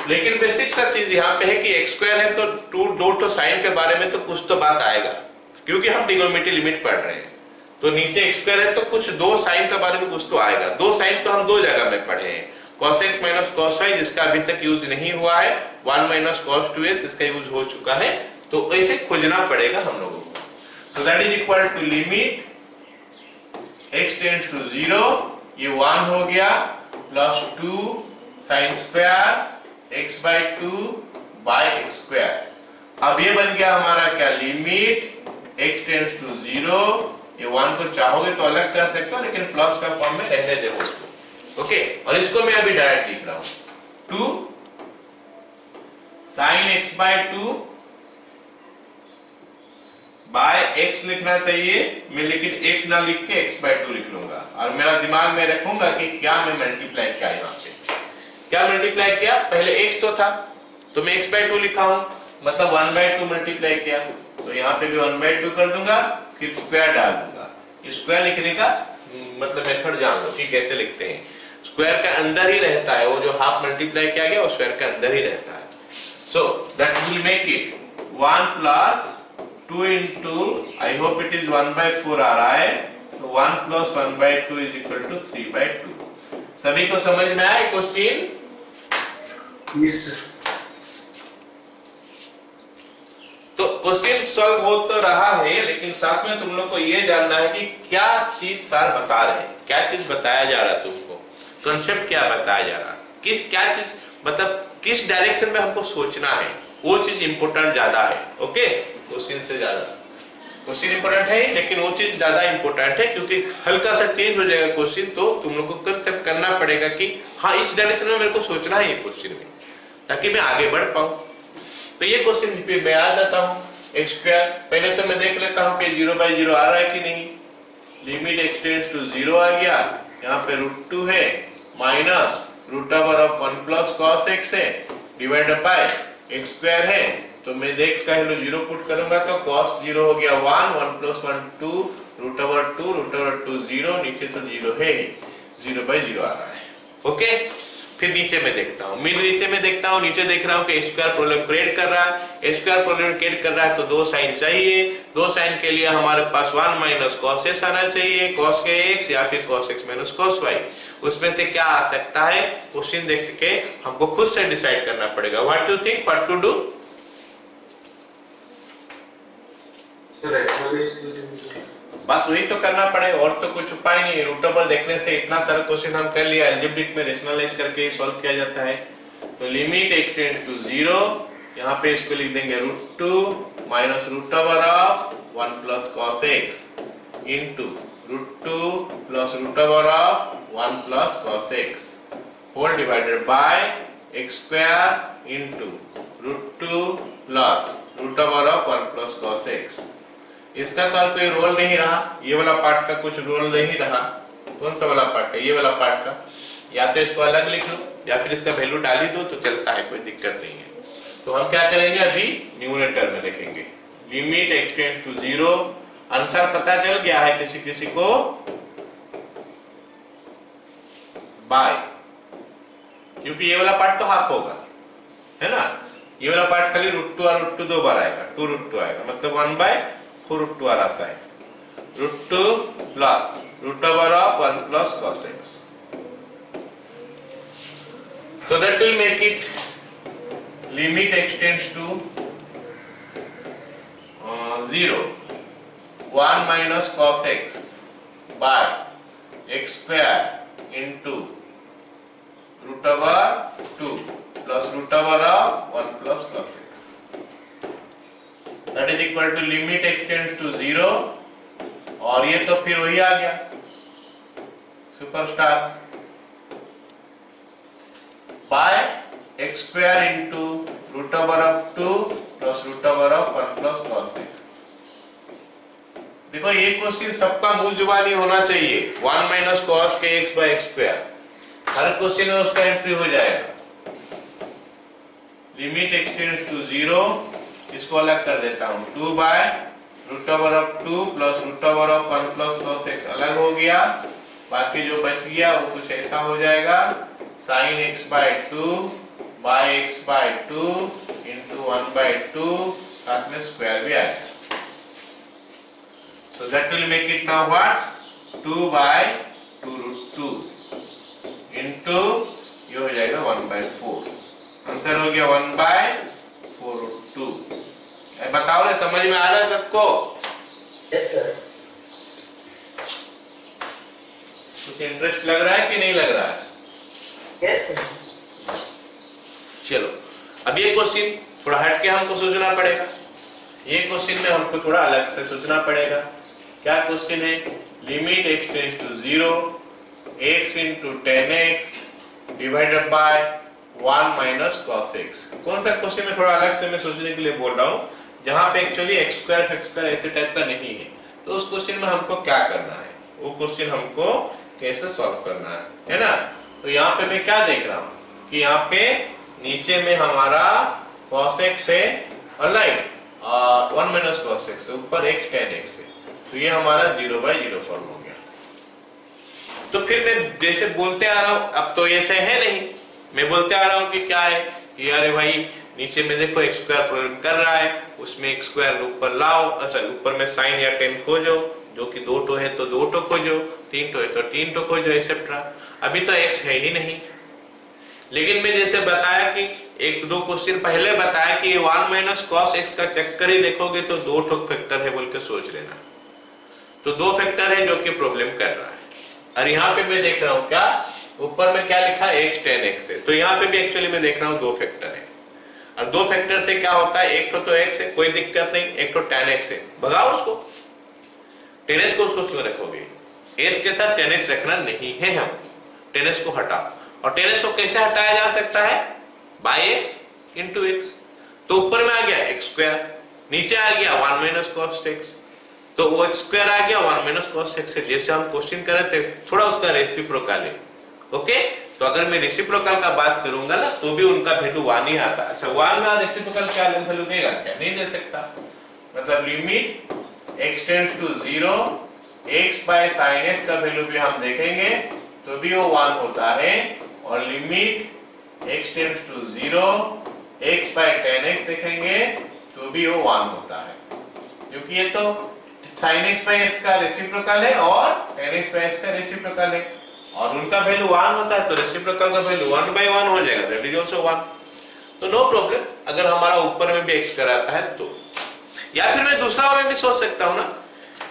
लेकिन बेसिक सा चीज यहाँ पे है कि x स्क्वायर है तो 2 साइन के बारे में तो कुछ तो बात आएगा, क्योंकि हम ट्रिग्नोमेट्री लिमिट पढ़ रहे हैं। तो नीचे x स्क्वायर है तो कुछ 2 साइन के बारे में कुछ तो आएगा। 2 साइन तो हम 2 जगह में पढ़े हैं, cos x minus cos y जिसका अभी तक यूज नहीं हुआ है, 1 माइनस cos 2s इसका यूज हो चुका है, तो ऐसे खोजना पड़ेगा हम लोगों को। So that is equal to limit x tends to 0, ये 1 हो गया, plus 2 sin square x by 2 by x square. अब ये बन गया हमारा क्या, लिमिट x टेंड्स टू 0, ये 1 को चाहोगे तो अलग कर सकते हो, लेकिन प्लस का फॉर्म में रहने दे उसको। ओके, और इसको मैं अभी डायरेक्ट लिख रहा हूं, 2 sin x by 2 by x लिखना चाहिए मैं, लेकिन x ना लिख के x by 2 लिख लूंगा, और मेरा दिमाग में रखूंगा कि क्या मैं मल्टीप्लाई किया, यहाँ पे क्या मल्टीप्लाई किया, पहले x तो था तो मैं x by 2 लिखा हूं, मतलब 1/2 मल्टीप्लाई किया, तो यहाँ पे भी 1/2 कर दूंगा, फिर स्क्वायर डाल दूंगा। स्क्वायर लिखने का मतलब मेथड जान लो कि कैसे लिखते हैं। स्क्वायर के अंदर ही रहता है, वो जो हाफ मल्टीप्लाई किया गया वो स्क्वायर के अंदर ही रहता है। सो that will make it 1 plus 2 into, I hope it is 1/4 आ रहा है, तो 1 प्लस 1/2 इज इक्वल टू 3/2। सभी को समझ में आया क्वेश्चन? Yes, sir. तो क्वेश्चन सॉल्व हो तो रहा है, लेकिन साथ में तुम लोग को ये जानना है कि क्या चीज सर बता रहे हैं, क्या चीज बताया जा रहा है तुमको, कॉन्सेप्ट क्या बताया जा रहा है, क्या चीज मतलब किस डायरेक्शन में हमको सोचना है, वो चीज इंपॉर्टेंट ज्यादा है। ओके, क्वेश्चन से ज्यादा क्वेश्चन इंपॉर्टेंट है, लेकिन वो चीज ज्यादा इंपॉर्टेंट है, क्योंकि हल्का सा चेंज हो जाएगा क्वेश्चन, तो तुम लोग को कंसेप्ट करना पड़ेगा कि हाँ इस डायरेक्शन में मेरे को सोचना है ये क्वेश्चन में, ताकि मैं आगे बढ़ पाऊं। तो ये क्वेश्चन पे मैं आ जाता हूँ। एक्स स्क्वायर पहले तो मैं देख लेता हूँ कि 0/0 आ रहा है कि नहीं। लिमिट एक्सटेंड्स टू 0 आ गया, यहाँ पे √2 है, माइनस √1 प्लस cos x है, डिवाइडेड बाय एक्स स्क्वायर है, तो मैं देख इसका वैल्यू 0 पुट करूंगा तो cos 0 हो गया 1, 1 प्लस 1 2, √2 0, नीचे तो 0 है ही, 0/0 आ रहा है। ओके, फिर नीचे में देखता हूँ, नीचे में देखता हूँ, नीचे देख रहा हूँ कि स्क्वायर प्रॉब्लम क्रिएट कर रहा है। स्क्वायर प्रॉब्लम क्रिएट कर रहा है तो दो साइन चाहिए, दो साइन के लिए हमारे पास 1 माइनस cos s आना चाहिए, cos के x या फिर cos x minus cos y, उसमें से क्या आ सकता है क्वेश्चन देख के हमको खुद से डिसाइड करना पड़ेगा। What do think, what to do? बस वही तो करना पड़ेगा, और तो कुछ उपाय नहीं है। रूट ओवर देखने से इतना सारा क्वेश्चन हम कर लिया, अलजेब्रिक में रेशनलाइज करके सॉल्व किया जाता है। तो लिमिट एक्सटेंड्स टू 0, यहाँ पे इसको लिख देंगे √2 minus √1 plus cos x into √2 plus √1 plus cos x whole divided by x square into √2 plus √1 plus cos x। इसका तो और कोई रोल नहीं रहा, ये वाला पार्ट का कुछ रोल नहीं रहा। कौन सा वाला पार्ट का? ये वाला पार्ट का। या तो इसको अलग लिख लो या फिर इसका वैल्यू डाल ही दो तो चलता है, कोई दिक्कत नहीं है। तो हम क्या करेंगे, अभी न्यूमरेटर में लिखेंगे लिमिट एक्सटेंड्स टू 0। आंसर पता चल गया है किसी किसी को? बाय, क्योंकि ये वाला पार्ट तो हाफ होगा, है ना। ये वाला पार्ट खाली √2 और √2 दो बार आएगा, 2√2 आएगा, मतलब 1/4√2 आ रहा है। √2 plus √1 plus cos x, so that will make it limit extends to 0, 1 minus cos x by x square into √2 plus √1 plus cos x, that is equal to limit extends to 0, और ये तो फिर वही आ गया superstar by x square into √2 plus √1 plus cos x। देखो ये question सबका मूल जुबानी होना चाहिए, 1 माइनस cos के x by x square, her question में उसका एंट्री हो जाएगा। लिमिट एक्सटेंड्स टू 0, इसको अलग कर देता हूँ, 2 by √2 plus √1 plus cos x अलग हो गया, बाकी जो बच गया वो कुछ ऐसा हो जाएगा, sin x by 2 by x by 2 into 1/2, साथ में स्क्वायर भी आएगा। So that will make it now what? 2 by 2√2 into ये हो जाएगा 1/4। आंसर हो गया 1/4√2। बताओ ना, समझ में आ रहा है सबको? Yes sir. कुछ इंटरेस्ट लग रहा है कि नहीं लग रहा है? Yes sir. चलो अब ये क्वेश्चन थोड़ा हट के हमको सोचना पड़ेगा। ये क्वेश्चन में हमको थोड़ा अलग से सोचना पड़ेगा। क्या क्वेश्चन है? Limit x tends to 0, x into 10x divided by 1 minus cos x। कौन सा क्वेश्चन में थोड़ा अलग से मैं सोचने के लिए बोल रहा हूँ, जहाँ पे एक्चुअली x स्क्वायर ऐसे टाइप का नहीं है। तो उस क्वेश्चन में हमको क्या करना है, वो क्वेश्चन हमको कैसे सॉल्व करना है ना। तो यहाँ पे मैं क्या देख रहा हूँ कि यहाँ पे नीचे में हमारा cos x है ऑलराइट, 1 माइनस cos x ऊपर x tan x है, तो ये हमारा 0/0 फॉर्म हो गया। तो फिर मैं जैसे बोलते आ रहा हूं, अब तो ऐसे है नहीं, मैं बोलते आ रहा हूं कि क्या है कि अरे भाई नीचे में देखो x स्क्वायर प्रॉब्लम कर रहा है, उसमें x स्क्वायर ऊपर लाओ, अच्छा ऊपर में sin या tan खोजो, जो कि 2 टो है तो 2 टो खोजो, 3 टो है तो 3 टो खोजो, एक्सेट्रा। अभी तो x है ही नहीं, लेकिन मैं जैसे बताया कि एक दो क्वेश्चन पहले बताया कि ये 1 माइनस cos x का चक्कर ही देखोगे तो 2 टो फैक्टर है बोल के सोच लेना, तो 2 फैक्टर है जो कि प्रॉब्लम कर रहा है। और यहाँ पे मैं देख रहा हूँ क्या, ऊपर में क्या लिखा है x tan x है, तो यहाँ पे भी एक्चुअली मैं देख रहा हूँ 2 फैक्टर है, और 2 फैक्टर से क्या होता है, एक तो x है, कोई दिक्कत नहीं, एक तो tan x है, भगाओ उसको, tan x को उसको क्यों रखोगे, s के साथ tan x रखना नहीं है, हम tan x को हटाओ। और tan x को कैसे हटाया जा सकता है, बाई x इंटू x, तो ऊपर में आ गया x स्क्वायर, नीचे आ गया 1 माइनस cos x, तो वो x स्क्वायर आ गया 1 माइनस cos x है, जैसे हम क्वेश्चन कर रहे थे, थोड़ा उसका रेसिप्रोकल है। ओके, तो अगर मैं रेसिप्रोकल का बात करूंगा ना तो भी उनका वैल्यू 1 ही आता। अच्छा 1 में रेसिप्रोकल क्या वैल्यू देगा, क्या नहीं दे सकता, मतलब limit x tends to 0 x by sin x का वैल्यू भी हम देखेंगे तो भी वो 1 होता है, और limit x tends to 0 x by tan x देखेंगे तो भी वो 1 होता है, क्योंकि ये तो sin x बाय x का रेसिप्रोकल है और tan x बाय x का रेसिप्रोकल है, और उनका वैल्यू 1 होता है, तो रेसिप्रोकल का वैल्यू 1/1 हो जाएगा, दैट इज आल्सो 1। तो नो प्रॉब्लम, अगर हमारा ऊपर में भी x कराता है तो, या फिर मैं दूसरा वाला भी सोच सकता हूं ना,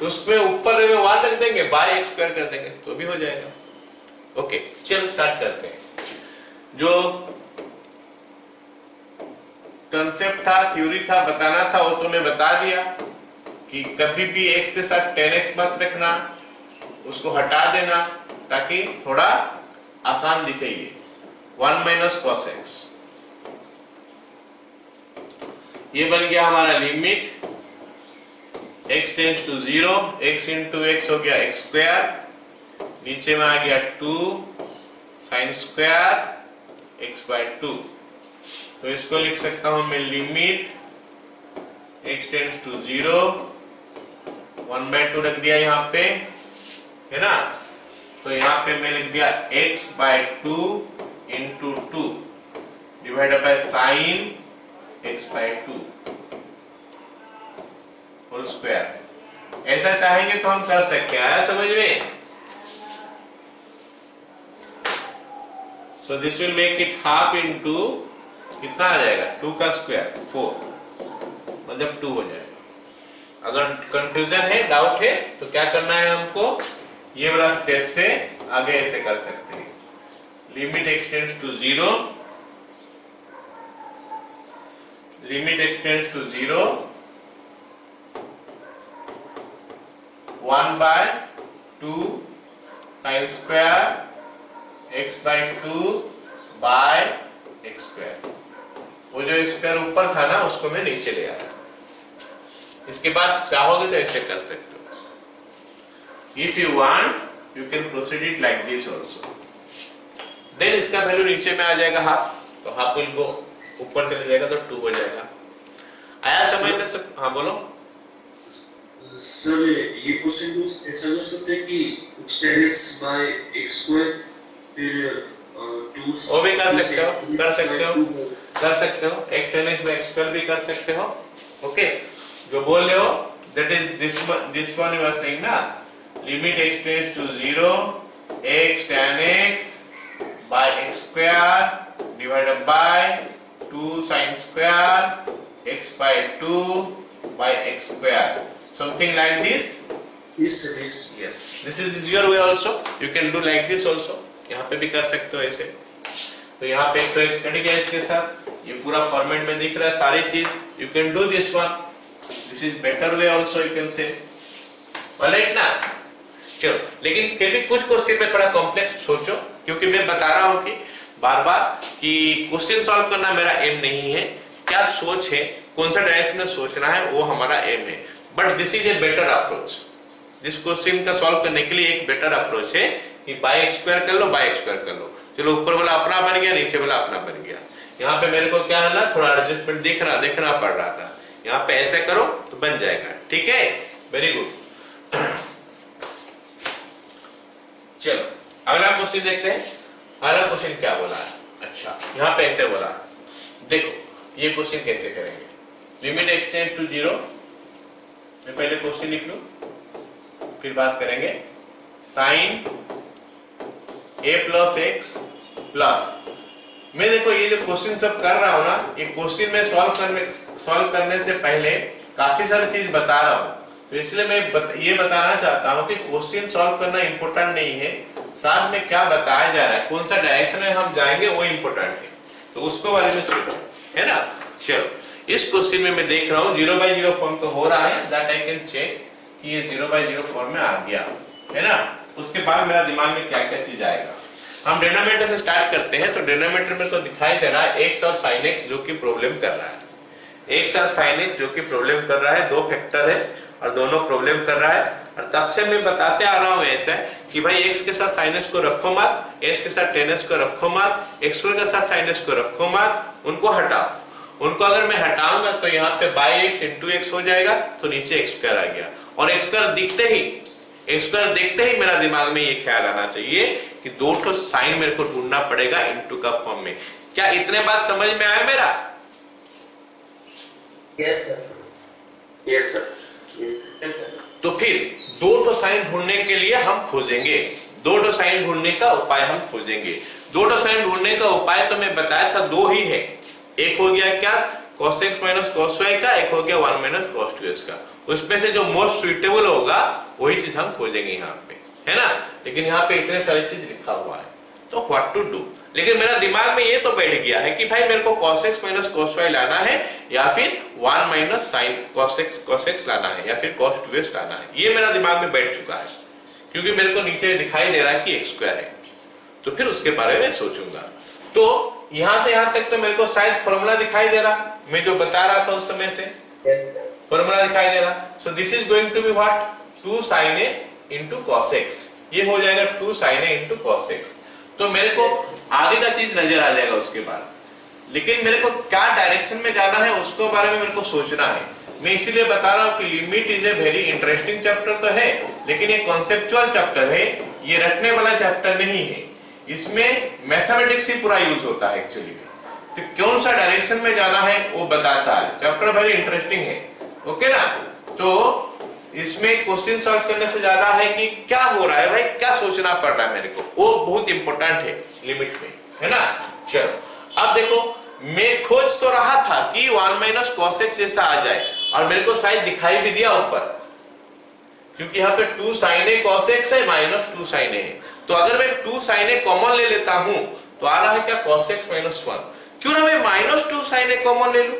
उसमें ऊपर में 1 रख देंगे, बाय x स्क्वायर कर देंगे तो भी हो जाएगा। ओके, चलो स्टार्ट करते हैं। जो कंसेप्ट था, थ्योरी था, बताना था वो तो मैं बता दिया कि कभी भी x के साथ tan x मत रखना, उसको हटा देना ताकि थोड़ा आसान दिखे। ये 1 माइनस cos x, ये बन गया हमारा limit x tends to 0 x into x हो गया x स्क्वायर, नीचे में आ गया 2 sin स्क्वायर x बाय 2, तो इसको लिख सकता हूं मैं लिमिट x टेंड्स टू 0 1/2 रख दिया यहाँ पे, है ना, तो यहाँ पे मैं लिख दिया x by 2 into 2 divided by sine x by 2 whole square. ऐसा चाहेंगे तो हम कर सकते हैं, आया समझ में? So this will make it half into कितना आ जाएगा, 2 का स्क्वायर 4, मतलब 2 हो जाएगा। अगर कंफ्यूजन है, डाउट है तो क्या करना है हमको, ये वाला स्टेप से आगे ऐसे कर सकते हैं, limit x tends to 0 1/2 sin square x by 2 by x square, वो जो x स्क्वायर ऊपर था ना उसको मैं नीचे ले आया। इसके बाद चाहोगे तो ऐसे कर सकते हो, if you want you can proceed it like this also, then इसका वैल्यू नीचे में आ जाएगा हाफ, तो हाफ विल गो ऊपर चले जाएगा तो 2 हो जाएगा। आया समझ में सब? हाँ बोलो सर, ये क्वेश्चन को ऐसा कर सकते हैं कि tan x by x square फिर 2 वो भी कर सकते हो, x tan x by x square भी कर सकते हो। ओके, जो बोल रहे हो that is this one you are saying ना, limit x tends to 0 x tan x by x square divided by 2 sin square x by 2 by x square, something like this. Yes sir, yes. This is your way also, you can do like this also, यहाँ पे भी कर सकते हो ऐसे। तो यहाँ पे तो x कट गया इसके साथ, ये पूरा फॉर्मेट में दिख रहा है सारी चीज, you can do this one, this is better way also you can say, alright ना। चलो, लेकिन फिर भी कुछ क्वेश्चन में थोड़ा कॉम्प्लेक्स सोचो, क्योंकि मैं बता रहा हूँ कि बार-बार कि क्वेश्चन सॉल्व करना मेरा एम नहीं है, क्या सोच है, कौन सा डायरेक्शन में सोचना है वो हमारा एम है, but this is a better approach. जिस क्वेश्चन का सॉल्व करने के लिए एक बेटर अप्रोच है कि बाय x स्क्वायर कर लो, बाय x स्क्वायर कर लो, चलो ऊपर वाला अपना बन गया, नीचे वाला अपना बन गया। यहाँ पे मेरे को क्या है ना, थोड़ा एडजस्टमेंट देखना पड़ रहा था, यहाँ पे ऐसे करो तो बन जाएगा, ठीक है, वेरी गुड। चलो अगला क्वेश्चन देखते हैं। अगला क्वेश्चन क्या बोला है, अच्छा यहाँ पे ऐसे बोला, देखो ये क्वेश्चन कैसे करेंगे, लिमिट x टेंड्स टू 0, मैं पहले क्वेश्चन लिख लूं फिर बात करेंगे। Sine a plus x plus, मैं देखो ये जो क्वेश्चन सब कर रहा हूं ना, ये क्वेश्चन में सॉल्व करने से पहले काफी सारी चीज बता रहा हूं, तो इसलिए मैं ये बताना चाहता हूं कि क्वेश्चन सॉल्व करना इंपॉर्टेंट नहीं है, साथ में क्या बताया जा रहा है, कौन सा डायरेक्शन में हम जाएंगे वो इंपॉर्टेंट है, तो उसको बारे में सोचो, है ना। चलो इस क्वेश्चन में मैं देख रहा हूँ 0/0 फॉर्म तो हो रहा है, दैट आई कैन चेक कि ये 0/0 फॉर्म में आ गया, है ना। उसके बाद मेरा दिमाग में क्या क्या चीज आएगा, हम डिनोमिनेटर से स्टार्ट करते हैं। तो डिनोमिनेटर में तो दिखाई दे रहा है x और sin x जो कि प्रॉब्लम कर रहा है, x और sin x जो कि प्रॉब्लम कर रहा है, दो फैक्टर है और दोनों प्रॉब्लम कर रहा है, और तब से मैं बताते आ रहा हूँ ऐसा कि भाई x के साथ sin x को रखो मत, x के साथ tan x को रखो मत, x2 के साथ sin x को रखो मत, उनको हटाओ। उनको अगर मैं हटाऊंगा तो यहाँ पे बाई x इंटू x हो जाएगा, तो नीचे x2 आ गया, और x2 दिखते ही देखते ही मेरा दिमाग में ये ख्याल आना चाहिए कि दो ठो साइन मेरे को ढूंढना पड़ेगा इनटू का फॉर्म में। क्या इतने बात समझ में आया मेरा? Yes sir, yes sir, yes sir. तो फिर दो ठो साइन ढूंढने के लिए हम खोजेंगे, दो ठो साइन ढूंढने का उपाय हम खोजेंगे। दो ठो साइन ढूंढने का उपाय तो मैं बताया था दो ही है, एक हो गया क्या cos x minus cos y का, एक हो गया 1 माइनस cos 2x का। उसमें से जो मोस्ट सुइटेबल होगा वही चीज हम खोजेंगे यहाँ पे, है ना। लेकिन यहाँ पे इतने सारी चीज लिखा हुआ है, तो व्हाट टू डू। लेकिन मेरा दिमाग में ये तो बैठ गया है कि भाई मेरे को cos x minus cos y लाना है, या फिर 1 माइनस sin cos x लाना है, या फिर cos 2x लाना है। ये मेरा दिमाग में बैठ चुका है, क्योंकि मेरे को नीचे दिखाई दे रहा है कि x स्क्वायर है, तो फिर उसके बारे में सोचूंगा। तो यहां से यहां तक तो मेरे को शायद फॉर्मूला दिखाई दे रहा, मैं जो बता रहा था उस समय से फॉर्मूला दिखाई दे रहा। So this is going to be what, 2 sin a into cos x, ये हो जाएगा 2 sin a into cos x। तो मेरे को आगे का चीज नजर आ जाएगा उसके बाद, लेकिन मेरे को क्या डायरेक्शन में जाना है उसको बारे में मेरे को सोचना है। मैं इसीलिए बता रहा हूं कि limit is a very interesting chapter तो है, लेकिन ये कॉन्सेप्चुअल चैप्टर है, ये रटने वाला चैप्टर नहीं है। इसमें मैथमेटिक्स ही पूरा यूज होता है एक्चुअली में, तो कौन सा डायरेक्शन में जाना है वो बताता है। चैप्टर वेरी इंटरेस्टिंग है, ओके ना। तो इसमें क्वेश्चन सॉल्व करने से ज्यादा है कि क्या हो रहा है भाई, क्या सोचना पड़ रहा है मेरे को, वो बहुत इंपॉर्टेंट है लिमिट में, है ना। चलो अब देखो, मैं खोज तो रहा था कि 1 माइनस cos x जैसा आ जाए, और मेरे को शायद दिखाई भी दिया ऊपर, क्योंकि यहाँ पे 2 sin a cos x है माइनस 2 sin a है। तो अगर मैं 2 sin a कॉमन ले लेता हूं तो आ रहा है क्या cos x माइनस 1। क्यों ना मैं माइनस 2 sin a कॉमन ले लूं,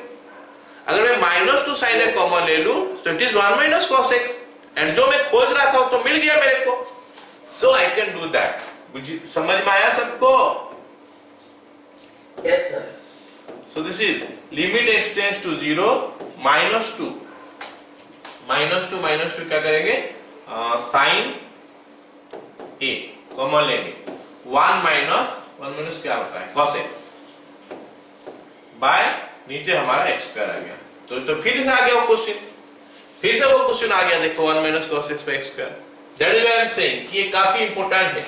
अगर मैं माइनस 2 sin a कॉमन ले लूं तो it is 1 minus cos x, and जो मैं खोज रहा था तो मिल गया मेरे को। So I can do that. समझ में आया सबको? Yes sir. So this is limit x tends to 0 minus 2 क्या करेंगे, sin a कॉमन लेंगे, 1 माइनस क्या होता है cos x बाय नीचे हमारा x स्क्वायर आ गया। तो फिर से आ गया वो क्वेश्चन, फिर से वो क्वेश्चन आ गया, देखो 1 minus cos x by x square. That is why I am saying कि ये काफी इंपॉर्टेंट है।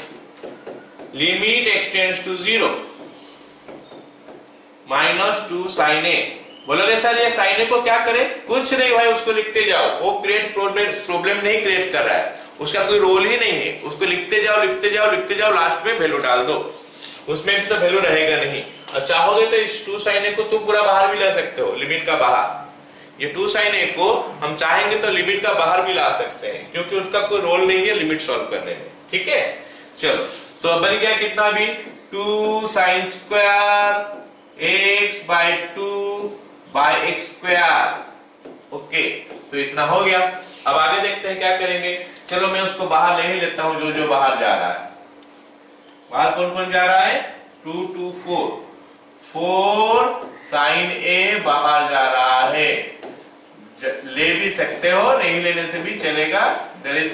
Limit x tends to 0 minus 2 sin a। बोलोगे सर ये sin a को क्या करे, कुछ नहीं भाई, उसको लिखते जाओ, वो प्रॉब्लम नहीं क्रिएट कर रहा है, उसका कोई रोल ही नहीं है, उसको लिखते जाओ, लास्ट में वैल्यू डाल दो, उसमें भी तो वैल्यू रहेगा नहीं। और चाहोगे तो इस 2 sin a को तुम पूरा बाहर भी ला सकते हो, लिमिट का बाहर। ये 2 sin a को हम चाहेंगे तो लिमिट का बाहर भी ला सकते हैं, क्योंकि उसका कोई रोल नहीं है लिमिट सॉल्व करने में, ठीक है। चलो तो अब बन गया कितना भी, 2 sin square x by 2 by x square. Okay, तो इतना हो गया। अब आगे देखते हैं क्या करेंगे। चलो मैं उसको बाहर ले ही लेता हूं, जो बाहर जा रहा है। बाहर कौन कौन जा रहा है, 2 2 4 sin a बाहर जा रहा है, ले भी सकते हो, नहीं लेने से भी चलेगा। There is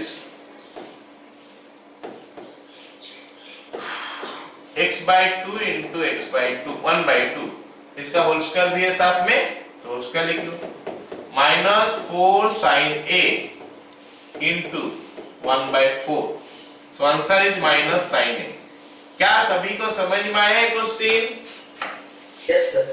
x by 2 into x by 2 1/2, इसका होल स्क्वायर भी है साथ में, तो होल स्क्वायर लिख लो। -4 sin A into 1/4. So answer is minus sin A. क्या सभी को समझ में आया है क्वेश्चन? Yes, sir.